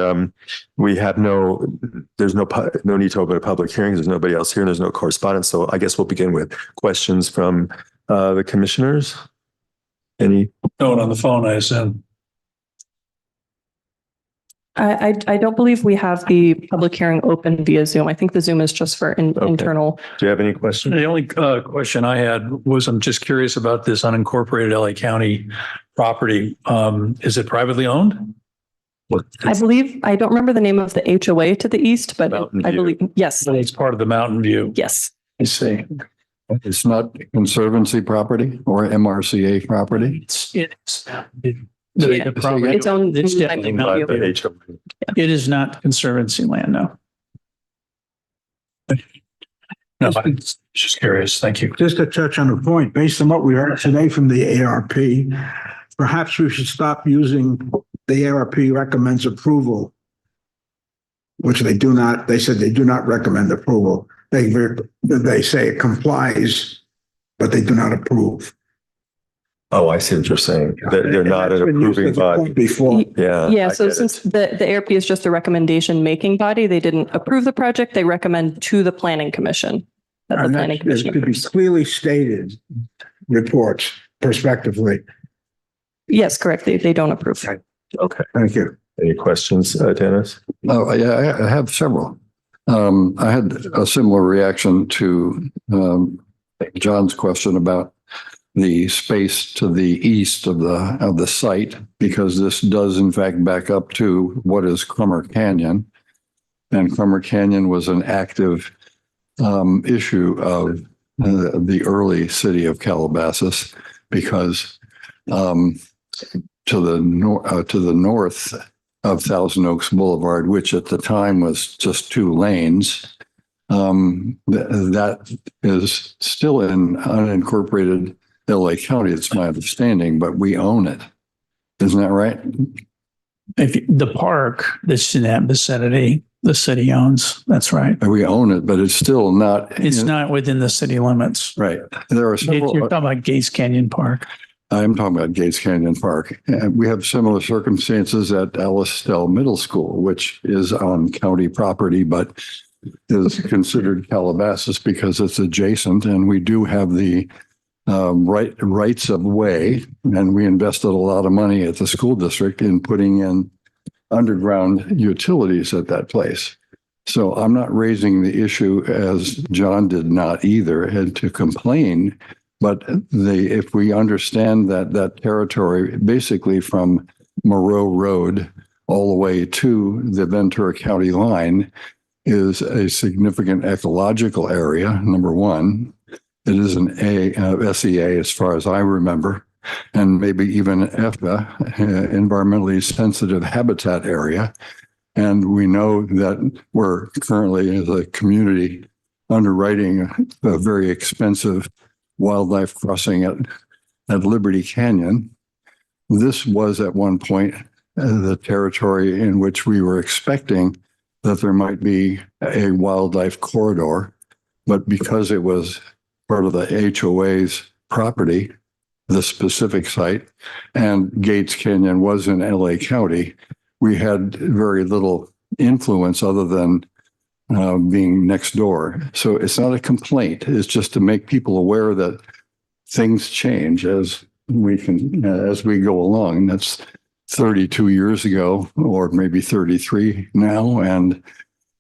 we have there's no need to open a public hearing. There's nobody else here and there's no correspondence. So I guess we'll begin with questions from the commissioners. Any? No one on the phone, I assume. I don't believe we have the public hearing open via Zoom. I think the Zoom is just for internal. Do you have any questions? The only question I had was, I'm just curious about this unincorporated LA County property. Is it privately owned? I believe, I don't remember the name of the HOA to the east, but Mountain I View. believe, yes, It's part of the Mountain View. yes. I see. It's not Conservancy property or MRCA property? Its own. It's definitely not. By the HOA. It is not conservancy land, no. No, I'm just curious. Thank you. Just to touch on the point, based on what we heard today from the ARP, perhaps we should stop using the ARP recommends approval, which they said they do not recommend approval. They say it complies, but they do not approve. Oh, I see what you're saying. They're not an approving body. Before. Yeah. Yeah, I so get it. since the ARP is just a recommendation making body, they didn't approve the project. They recommend to the planning commission. That the And planning that commission could be approves. clearly stated reports prospectively. Yes, correct. They don't approve. Okay. Thank you. Any questions, Dennis? Oh, yeah, I have several. I had a similar reaction to John's question about the space to the east of the site, because this does in fact back up to what is Crummer Canyon. And Crummer Canyon was an active issue of the early city of Calabasas, because to the north of Thousand Oaks Boulevard, which at the time was just 2 lanes, that is still in unincorporated LA County, it's my understanding, but we own it. Isn't that right? The park that's in that vicinity, the city owns, that's right. We own it, but it's still not. It's not within the city limits. Right. There are several. You're talking about Gates Canyon Park. I'm talking about Gates Canyon Park. And we have similar circumstances at Alistell Middle School, which is on county property, but is considered Calabasas because it's adjacent, and we do have the rights of way, and we invested a lot of money at the school district in putting in underground utilities at that place. So I'm not raising the issue, as John did not either, and to complain, but if we understand that territory basically from Moreau Road all the way to the Ventura County line is a significant ecological area, number one. It is an SEA as far as I remember, and maybe even EFA, environmentally sensitive habitat area. And we know that we're currently as a community underwriting a very expensive wildlife crossing at Liberty Canyon. This was at one point the territory in which we were expecting that there might be a wildlife corridor, but because it was part of the HOA's property, the specific site, and Gates Canyon was in LA County, we had very little influence other than being next door. So it's not a complaint. It's just to make people aware that things change as we go along. And that's 32 years ago, or maybe 33 now, and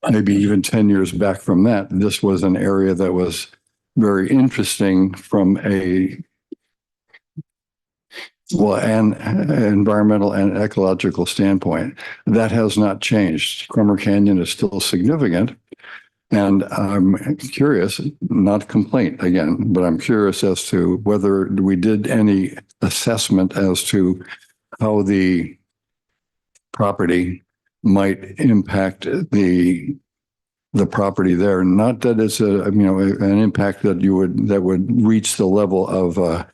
maybe even 10 years back from that. This was an area that was very interesting from an environmental and ecological standpoint. That has not changed. Cromer Canyon is still significant. And I'm curious, not a complaint again, but I'm curious as to whether we did any assessment as to how the property might impact the property there. Not that it's an impact that would reach the level of a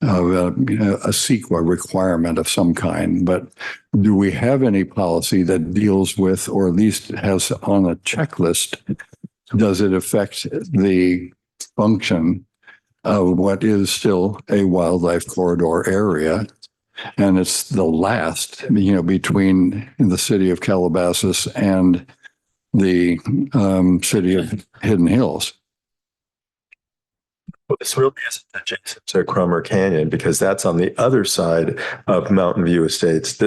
CEQA requirement of some kind, but do we have any policy that deals with, or at least has on a checklist, does it affect the function of what is still a wildlife corridor area? And it's the last, between the city of Calabasas and the city of Hidden Hills. Well, this really isn't adjacent to Cromer Canyon because that's on the other side of Mountain View Estates.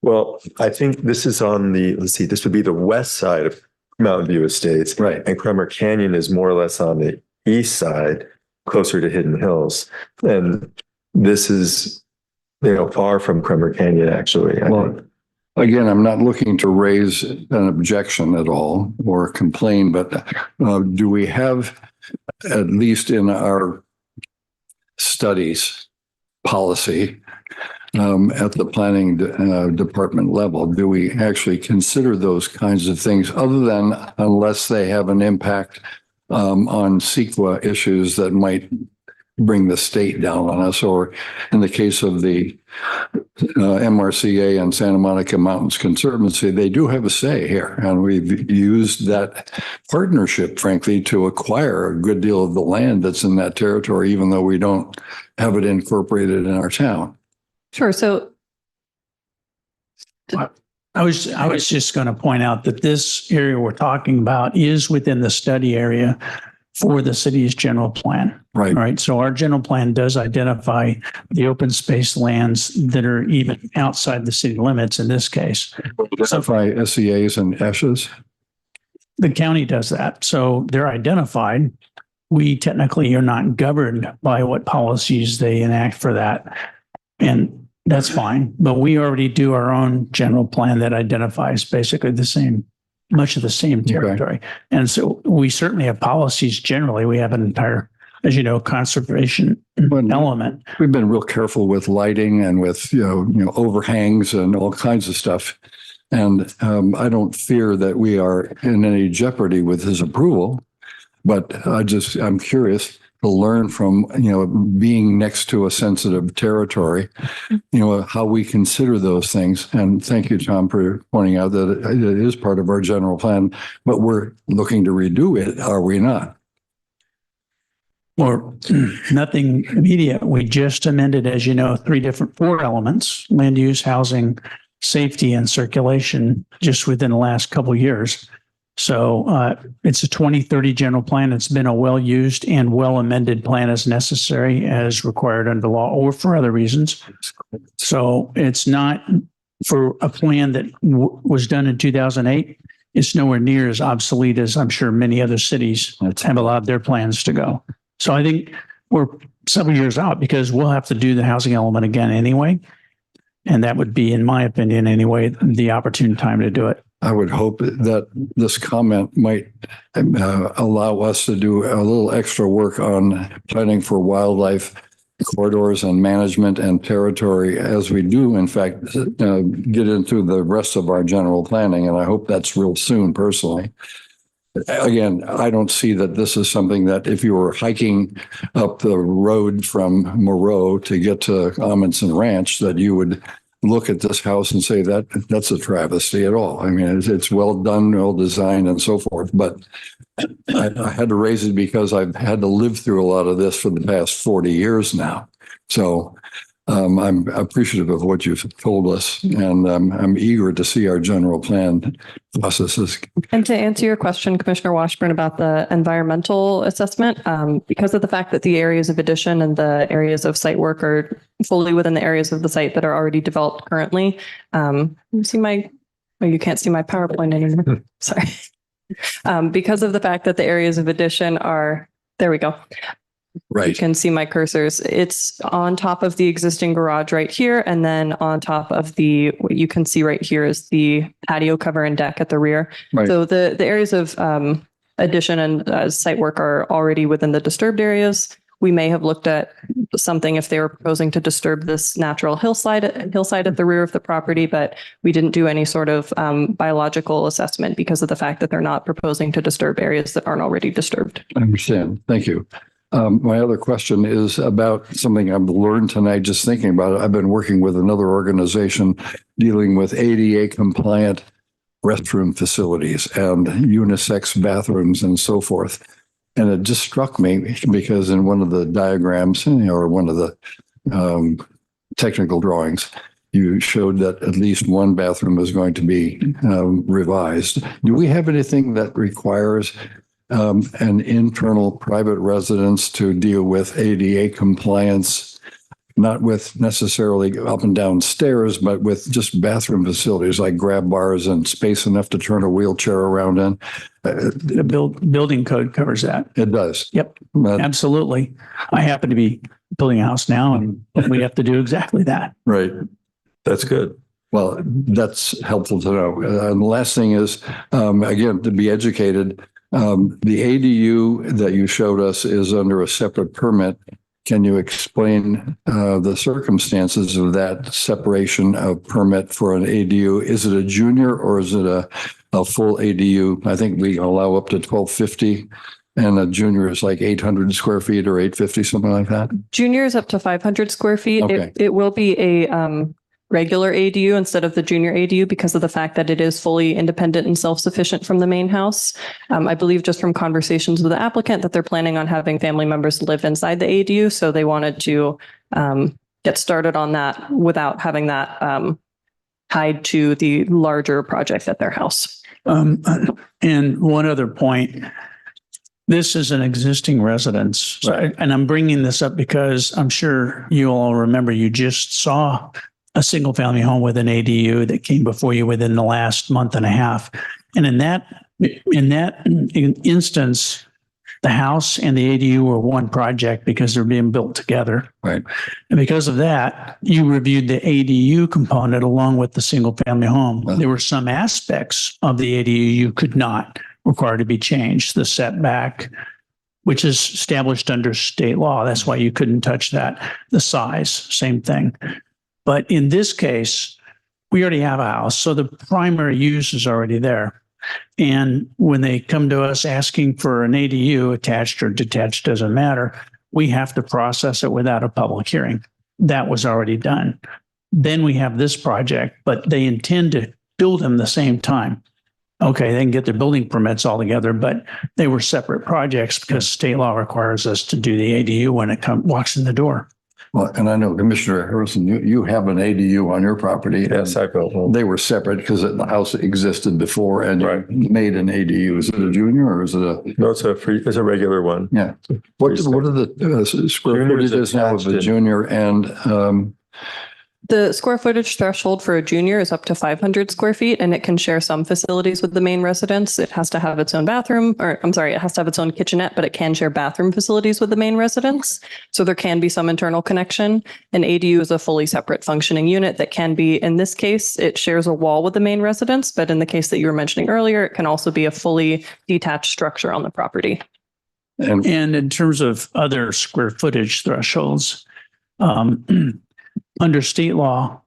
Well, I think this is on this would be the west side of Mountain View Estates. Right. And Cromer Canyon is more or less on the east side, closer to Hidden Hills. And this is, far from Cromer Canyon, actually. Well, again, I'm not looking to raise an objection at all or complain, but do we have, at least in our studies policy at the planning department level, do we actually consider those kinds of things other than unless they have an impact on CEQA issues that might bring the state down on us, or in the case of the MRCA and Santa Monica Mountains Conservancy, they do have a say here. And we've used that partnership, frankly, to acquire a good deal of the land that's in that territory, even though we don't have it incorporated in our town. Sure. So I was just going to point out that this area we're talking about is within the study area for the city's general plan. Right. Right. So our general plan does identify the open space lands that are even outside the city limits in this case. Identify SEAs and ESHAs? The county does that. So they're identified. We technically are not governed by what policies they enact for that. And that's fine. But we already do our own general plan that identifies basically much of the same territory. Okay. And so we certainly have policies generally. We have an entire, as you know, conservation element. We've been real careful with lighting and with, overhangs and all kinds of stuff. And I don't fear that we are in any jeopardy with his approval, but I'm curious to learn from, being next to a sensitive territory, how we consider those things. And thank you, Tom, for pointing out that it is part of our general plan, but we're looking to redo it, are we not? Or nothing immediate. We just amended, as you know, 4 elements: land use, housing, safety, and circulation, just within the last couple of years. So it's a 2030 general plan. It's been a well-used and well-amended plan as necessary, as required under law or for other reasons. So it's not for a plan that was done in 2008. It's nowhere near as obsolete as I'm sure many other cities have allowed their plans to go. So I think we're several years out because we'll have to do the housing element again anyway. And that would be, in my opinion anyway, the opportune time to do it. I would hope that this comment might allow us to do a little extra work on planning for wildlife corridors and management and territory as we do, in fact, get into the rest of our general planning. And I hope that's real soon, personally. Again, I don't see that this is something that if you were hiking up the road from Moreau to get to Amundsen Ranch, that you would look at this house and say that's a travesty at all. I mean, it's well done, well designed and so forth. But I had to raise it because I've had to live through a lot of this for the past 40 years now. So I'm appreciative of what you've told us, and I'm eager to see our general plan processes. And to answer your question, Commissioner Washburn, about the environmental assessment, because of the fact that the areas of addition and the areas of site work are fully within the areas of the site that are already developed currently. You see you can't see my PowerPoint anymore. Sorry. Because of the fact that the areas of addition are, there we go. You Right. can see my cursors. It's on top of the existing garage right here. And then on top of what you can see right here is the patio cover and deck at the rear. Right. So the areas of addition and site work are already within the disturbed areas. We may have looked at something if they were proposing to disturb this natural hillside at the rear of the property, but we didn't do any sort of biological assessment because of the fact that they're not proposing to disturb areas that aren't already disturbed. I understand. Thank you. My other question is about something I've learned tonight just thinking about it. I've been working with another organization dealing with ADA compliant restroom facilities and unisex bathrooms and so forth. And it just struck me because in one of the diagrams or one of the technical drawings, you showed that at least one bathroom is going to be revised. Do we have anything that requires an internal private residence to deal with ADA compliance, not with necessarily up and down stairs, but with just bathroom facilities like grab bars and space enough to turn a wheelchair around in? The building code covers that. It does. Yep, absolutely. I happen to be building a house now and we have to do exactly that. Right. That's good. Well, that's helpful to know. And the last thing is, again, to be educated, the ADU that you showed us is under a separate permit. Can you explain the circumstances of that separation of permit for an ADU? Is it a junior or is it a full ADU? I think we allow up to 1250 and a junior is like 800 square feet or 850, something like that. Junior is up to 500 square feet. Okay. It will be a regular ADU instead of the junior ADU because of the fact that it is fully independent and self-sufficient from the main house. I believe just from conversations with the applicant that they're planning on having family members live inside the ADU. So they wanted to get started on that without having that tied to the larger project at their house. And one other point, this is an existing residence. And I'm bringing this up because I'm sure you all remember you just saw a single family home with an ADU that came before you within the last month and a half. And in that instance, the house and the ADU were one project because they're being built together. Right. And because of that, you reviewed the ADU component along with the single family home. There were some aspects of the ADU you could not require to be changed. The setback, which is established under state law. That's why you couldn't touch that. The size, same thing. But in this case, we already have a house, so the primary use is already there. And when they come to us asking for an ADU, attached or detached, doesn't matter, we have to process it without a public hearing. That was already done. Then we have this project, but they intend to build them the same time. Okay, they can get their building permits all together, but they were separate projects because state law requires us to do the ADU when it walks in the door. Well, and I know Commissioner Harrison, you have an ADU on your property. Yes, I built one. They were separate because the house existed before and you Right. made an ADU. Is it a junior or is it a? No, it's a regular one. Yeah. What are the square Junior is footages now of attached a in. junior and The square footage threshold for a junior is up to 500 square feet, and it can share some facilities with the main residence. It has to have its own bathroom, or I'm sorry, it has to have its own kitchenette, but it can share bathroom facilities with the main residence. So there can be some internal connection. An ADU is a fully separate functioning unit that can be, in this case, it shares a wall with the main residence, but in the case that you were mentioning earlier, it can also be a fully detached structure on the property. and And in terms of other square footage thresholds, under state law,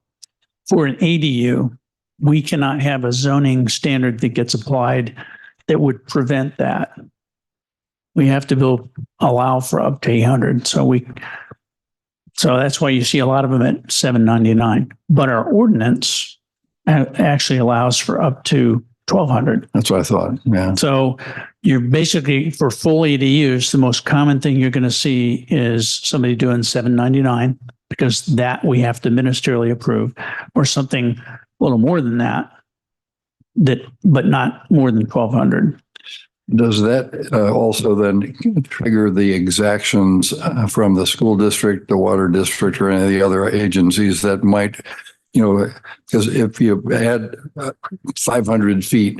for an ADU, we cannot have a zoning standard that gets applied that would prevent that. We have to allow for up to 800. So that's why you see a lot of them at 799. But our ordinance actually allows for up to 1,200. That's what I thought. Yeah. So you're basically, for full ADUs, the most common thing you're going to see is somebody doing 799, because that we have to ministerially approve, or something a little more than that, but not more than 1,200. Does that also then trigger the exactions from the school district, the water district, or any of the other agencies that might, because if you add 500 feet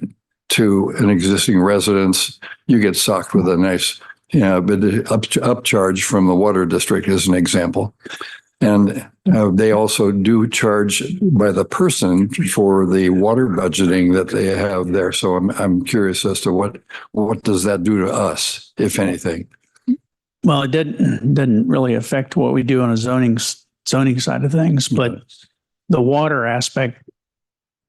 to an existing residence, you get socked with a nice, but upcharge from the water district as an example. And they also do charge by the person for the water budgeting that they have there. So I'm curious as to what does that do to us, if anything? Well, it didn't really affect what we do on a zoning side of things, but the water aspect,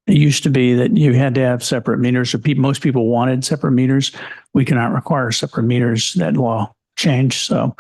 it used to be that you had to have separate meters. Most people wanted separate meters. We cannot require separate meters. That law changed. So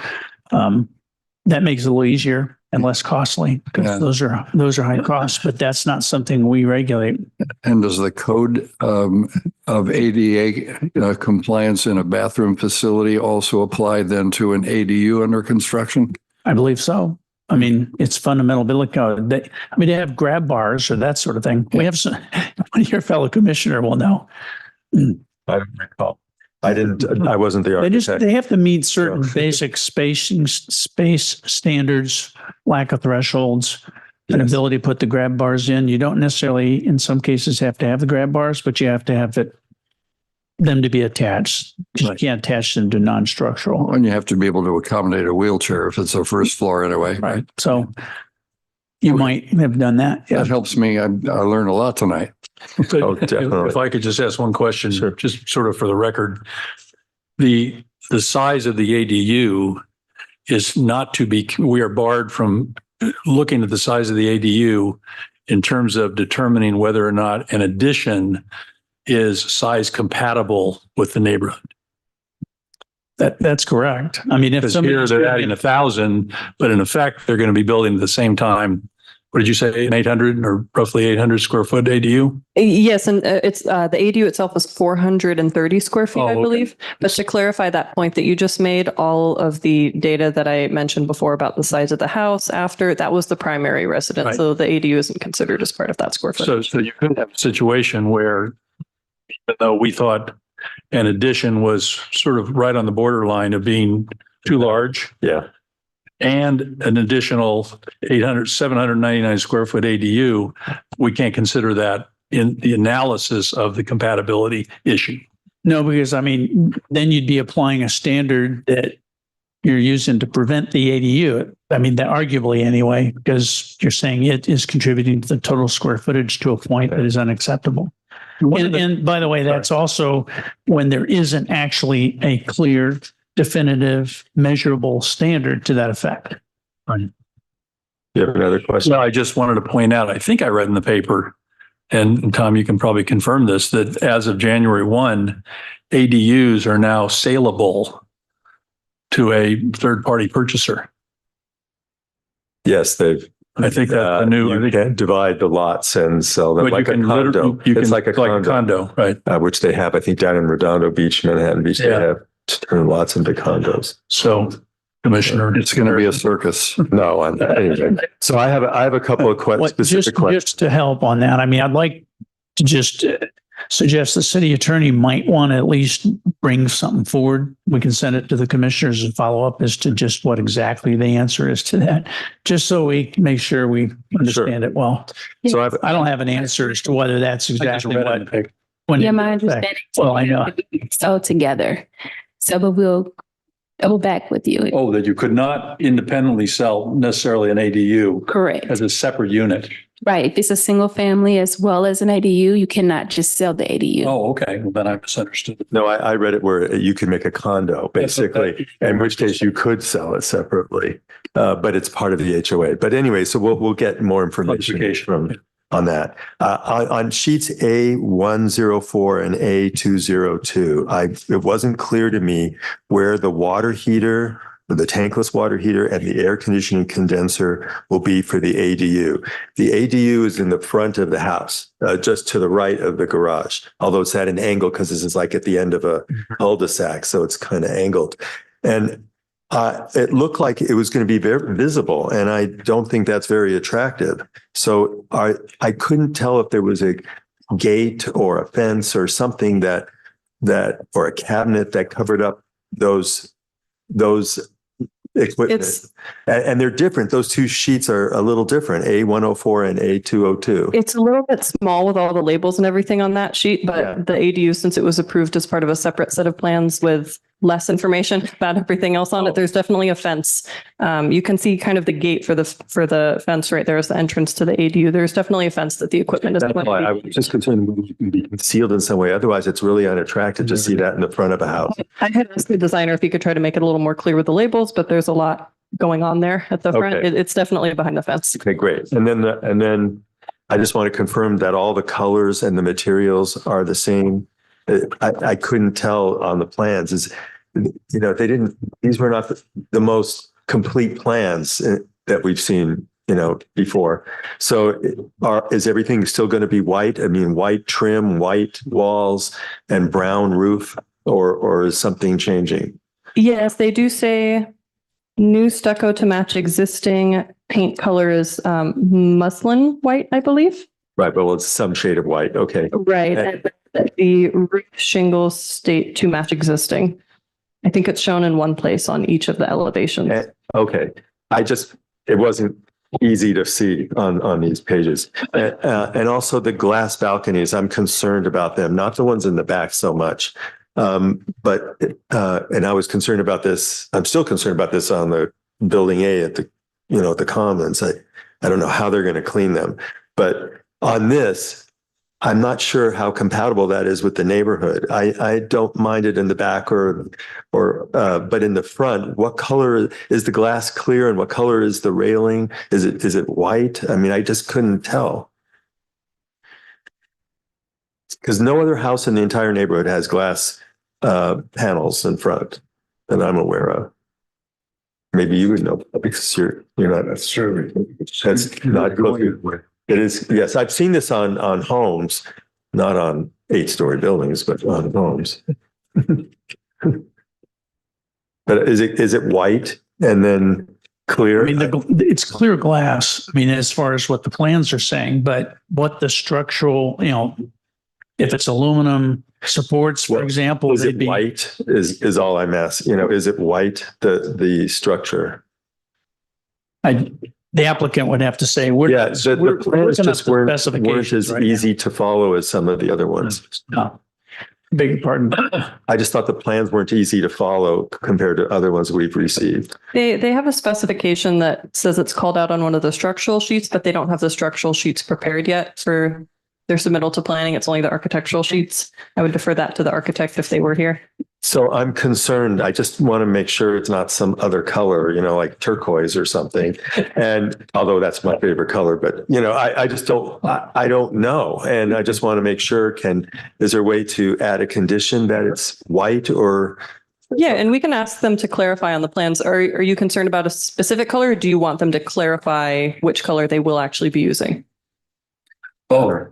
that makes it a little easier and less costly, because those are high costs, but that's not something we regulate. And does the code of ADA compliance in a bathroom facility also apply then to an ADU under construction? I believe so. I mean, it's fundamental building code. They have grab bars or that sort of thing. We have some, one of your fellow commissioner will know. I don't recall. I wasn't the architect. They have to meet certain basic space standards, lack of thresholds, an ability to put the grab bars in. You don't necessarily, in some cases, have to have the grab bars, but you have to have them to be attached. You can't attach them to non-structural. And you have to be able to accommodate a wheelchair if it's a first floor anyway. Right. So you might have done that. Yeah. That helps me. I learned a lot tonight. Oh, definitely. If I could just ask one question, just sort of for the record, the size of the ADU is not to be, we are barred from looking at the size of the ADU in terms of determining whether or not an addition is size compatible with the neighborhood. That's correct. I mean, if Because here they're adding 1,000, but in effect, they're going to be building at the same time. What did you say, an 800 or roughly 800 square foot ADU? Yes, and it's the ADU itself is 430 square feet, I believe. But to clarify that point that you just made, all of the data that I mentioned before about the size of the house after, that was the primary residence. Right. So the ADU isn't considered as part of that square footage. So you could have a situation where, even though we thought an addition was sort of right on the borderline of being too large, Yeah. and an additional 799 square foot ADU, we can't consider that in the analysis of the compatibility issue. No, because I mean, then you'd be applying a standard that you're using to prevent the ADU. I mean, that arguably anyway, because you're saying it is contributing to the total square footage to a point that is unacceptable. And by the way, that's also when there isn't actually a clear, definitive, measurable standard to that effect. Right. You have another question? Well, I just wanted to point out, I think I read in the paper, and Tom, you can probably confirm this, that as of January 1, ADUs are now saleable to a third-party purchaser. Yes, they've. I think that's the new. You can divide the lots and sell them But like a condo. It's like a condo, right? Which they have, I think, down in Redondo Beach, Manhattan Beach. They have turned lots into condos. So, Commissioner, It's going to be a circus. No, anyway. So I have a couple of specific questions. Just to help on that, I mean, I'd like to just suggest the city attorney might want to at least bring something forward. We can send it to the commissioners and follow up as to just what exactly the answer is to that, just so we can make sure we understand it well. So I don't have an answer as to whether that's exactly what. My understanding. Well, I know. All together. So, but we'll double back with you. Oh, that you could not independently sell necessarily an ADU Correct. as a separate unit. Right. If it's a single family as well as an ADU, you cannot just sell the ADU. Oh, okay. Well, then I misunderstood. No, I read it where you can make a condo, basically, in which case you could sell it separately, but it's part of the HOA. But anyway, so we'll get more information on that. On sheets A104 and A202, it wasn't clear to me where the water heater the tankless water heater, and the air conditioning condenser will be for the ADU. The ADU is in the front of the house, just to the right of the garage, although it's at an angle because this is like at the end of a cul-de-sac, so it's kind of angled. And it looked like it was going to be very visible, and I don't think that's very attractive. So I couldn't tell if there was a gate or a fence or something that or a cabinet that covered up those equipment. And they're different. Those two sheets are a little different, A104 and A202. It's a little bit small with all the labels and everything on that sheet, but the ADU, since it was approved as part of a separate set of plans with less information about everything else on it, there's definitely a fence. You can see kind of the gate for the fence right there is the entrance to the ADU. There's definitely a fence that the equipment is. That's why I was just concerned it can be concealed in some way. Otherwise, it's really unattractive to see that in the front of a house. I had asked the designer if he could try to make it a little more clear with the labels, but there's a lot going on there at the front. Okay. It's definitely behind the fence. Okay, great. And then I just want to confirm that all the colors and the materials are the same. I couldn't tell on the plans. These were not the most complete plans that we've seen, before. So is everything still going to be white? I mean, white trim, white walls, and brown roof, or is something changing? Yes, they do say new stucco to match existing. Paint color is muslin white, I believe. Right, but it's some shade of white. Okay. Right. And the roof shingles state to match existing. I think it's shown in one place on each of the elevations. Okay. It wasn't easy to see on these pages. And also the glass balconies, I'm concerned about them, not the ones in the back so much. But I was concerned about this. I'm still concerned about this on the building A at the Commons. I don't know how they're going to clean them, but on this, I'm not sure how compatible that is with the neighborhood. I don't mind it in the back but in the front, what color is the glass clear and what color is the railing? Is it white? I mean, I just couldn't tell. Because no other house in the entire neighborhood has glass panels in front that I'm aware of. Maybe you would know because you're not. That's true. That's not good. It is. Yes, I've seen this on homes, not on 8-story buildings, but on homes. But is it white and then clear? I mean, it's clear glass. I mean, as far as what the plans are saying, but what the structural, if it's aluminum supports, for example, is it white? Is all I'm asking. Is it white? The structure. The applicant would have to say, the plans just weren't as right easy to follow as some of the other ones. No, beg your pardon. I just thought the plans weren't easy to follow compared to other ones we've received. They have a specification that says it's called out on one of the structural sheets, but they don't have the structural sheets prepared yet for their submittal to planning. It's only the architectural sheets. I would defer that to the architect if they were here. So I'm concerned. I just want to make sure it's not some other color, like turquoise or something. And although that's my favorite color, but I just I don't know. And I just want to make sure, is there a way to add a condition that it's white or? Yeah, and we can ask them to clarify on the plans. Are you concerned about a specific color? Or do you want them to clarify which color they will actually be using? Oh.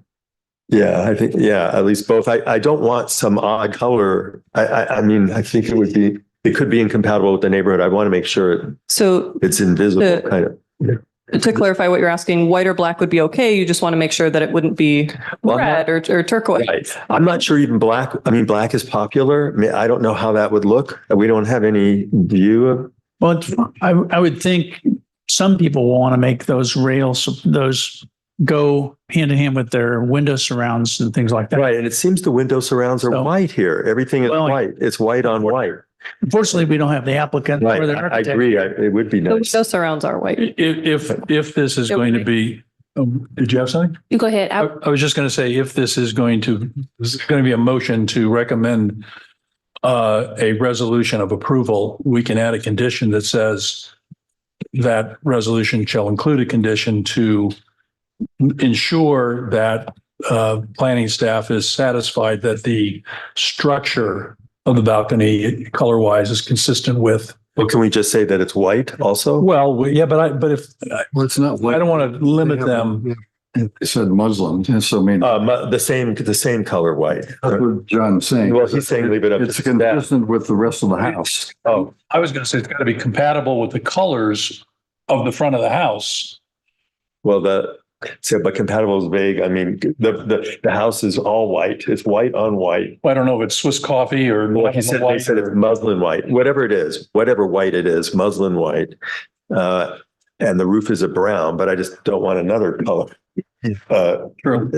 Yeah, I think, at least both. I don't want some odd color. I mean, I think it could be incompatible with the neighborhood. I want to make sure it's invisible kind of. To clarify what you're asking, white or black would be okay. You just want to make sure that it wouldn't be red or turquoise. Right. I'm not sure even black. I mean, black is popular. I mean, I don't know how that would look. We don't have any view of. Well, I would think some people will want to make those rails, those go hand in hand with their window surrounds and things like that. Right. And it seems the window surrounds are white here. Everything is white. It's white on white. Unfortunately, we don't have the applicant or the architect. I agree. It would be nice. The window surrounds are white. If this is going to be, did you have something? You go ahead. I was just going to say, if this is going to be a motion to recommend a resolution of approval, we can add a condition that says that resolution shall include a condition to ensure that planning staff is satisfied that the structure of the balcony color-wise is consistent with Well, can we just say that it's white also? Well, yeah, but if, Well, it's not. I don't want to limit them. It said muslin, so I mean, The same color white. that's what John's saying. Well, he's saying leave it up to It's staff. consistent with the rest of the house. Oh, I was going to say it's got to be compatible with the colors of the front of the house. Well, but compatible is vague. I mean, the house is all white. It's white on white. I don't know if it's Swiss coffee or. Well, he said it's muslin white, whatever it is, whatever white it is, muslin white. And the roof is a brown, but I just don't want another color. True.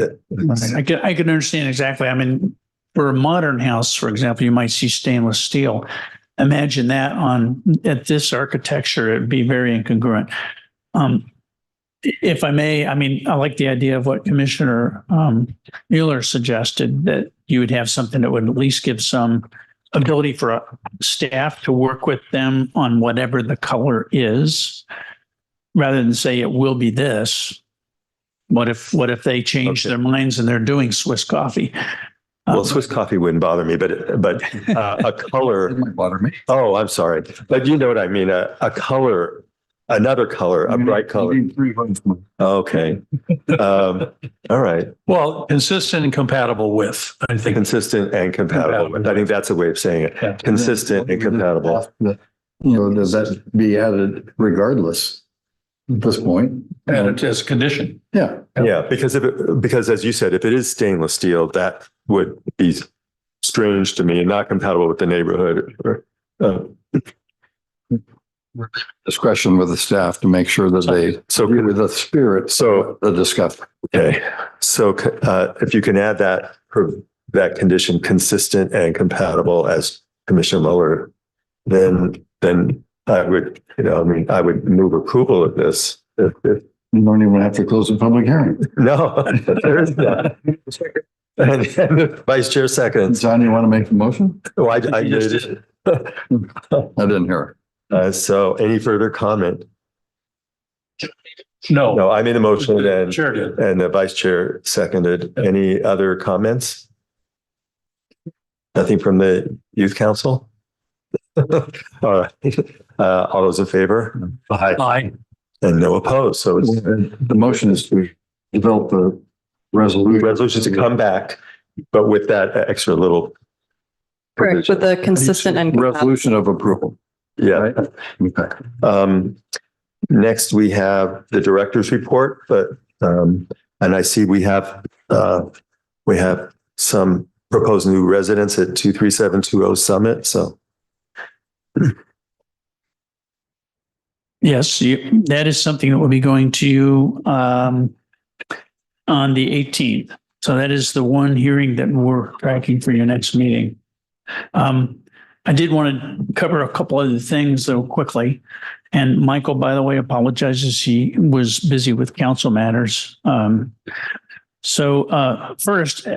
I can understand exactly. I mean, for a modern house, for example, you might see stainless steel. Imagine that at this architecture, it'd be very incongruent. If I may, I mean, I like the idea of what Commissioner Mueller suggested, that you would have something that would at least give some ability for staff to work with them on whatever the color is, rather than say it will be this. What if they change their minds and they're doing Swiss coffee? Well, Swiss coffee wouldn't bother me, but a color. It might bother me. Oh, I'm sorry, but you know what I mean. A color, another color, a bright color. Okay. All right. Well, consistent and compatible with, I think. Consistent and compatible. with. I think that's a way of saying it. Yeah. Consistent and compatible. You know, does that be added regardless at this point? And as a condition. Yeah. Yeah, because as you said, if it is stainless steel, that would be strange to me and not compatible with the neighborhood. Discretion with the staff to make sure that they agree with the spirit. So the discussion. Okay, so if you can add that condition, consistent and compatible, as Commissioner Mueller, then I would, I would move approval of this. If you don't even have to close the public hearing. No, there is not. And the Vice Chair seconds. John, you want to make the motion? Oh, I did. I didn't hear it. So any further comment? No. No, I made a motion and Chair did. And the Vice Chair seconded. Any other comments? Nothing from the Youth Council? All right. All those in favor? Aye. And no opposed. So it's the motion is to develop the resolution to come back, but with that extra little. Correct, with the consistent and resolution of approval. Yeah. Right? Okay. Next, we have the director's report, but and I see we have some proposed new residents at 23720 Summit. So. Yes, that is something that will be going to you on the 18th. So that is the one hearing that we're tracking for your next meeting. I did want to cover a couple other things though quickly. And Michael, by the way, apologizes. He was busy with council matters. So first,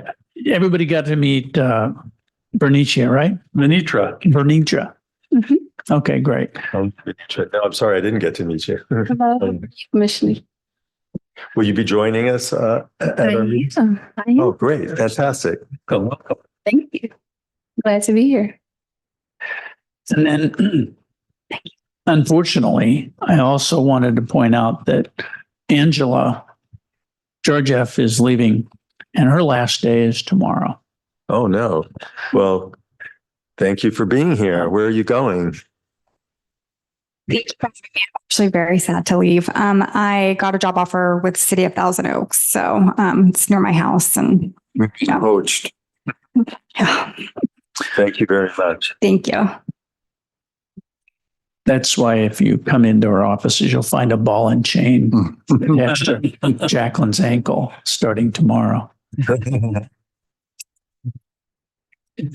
everybody got to meet Bernicia, right? Venitra. Mm-hmm. Okay, great. No, I'm sorry, I didn't get to meet you. Hello, Commissioner. Will you be joining us at our meeting? Oh, great. Fantastic. Welcome. Thank you. Glad to be here. And then, unfortunately, I also wanted to point out that Angela Georgieff is leaving and her last day is tomorrow. Oh, no. Well, thank you for being here. Where are you going? Actually very sad to leave. I got a job offer with the city of Thousand Oaks. So it's near my house and Poached. yeah. Thank you very much. Thank you. That's why if you come into our offices, you'll find a ball and chain attached to Jacqueline's ankle starting tomorrow.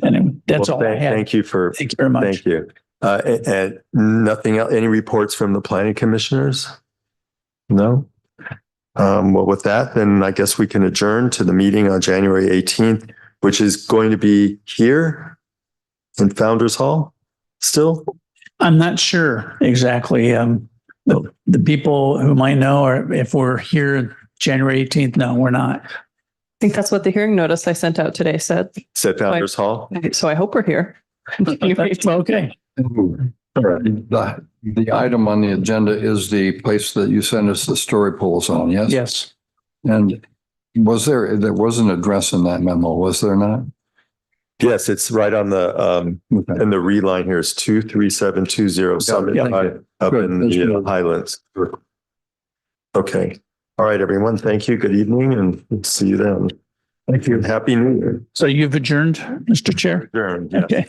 Anyway, that's all I had. Thank you very much. Thank you. And nothing else, any reports from the planning commissioners? No? Well, with that, then I guess we can adjourn to the meeting on January 18th, which is going to be here in Founders Hall still? I'm not sure exactly. The people who might know, or if we're here January 18th, no, we're not. I think that's what the hearing notice I sent out today said. Said Founders Hall? So I hope we're here. That's okay. All right. The item on the agenda is the place that you sent us the story poles on, yes? Yes. And there was an address in that memo, was there not? Yes, it's right on the, Okay. and the read line here is 23720 Summit Thank High- you. up Good. in That's the good. Highlands. Okay. All right, everyone. Thank you. Good evening and see you then. Thank you. Happy New Year. So you've adjourned, Mr. Chair? Adjourned, yeah. Okay.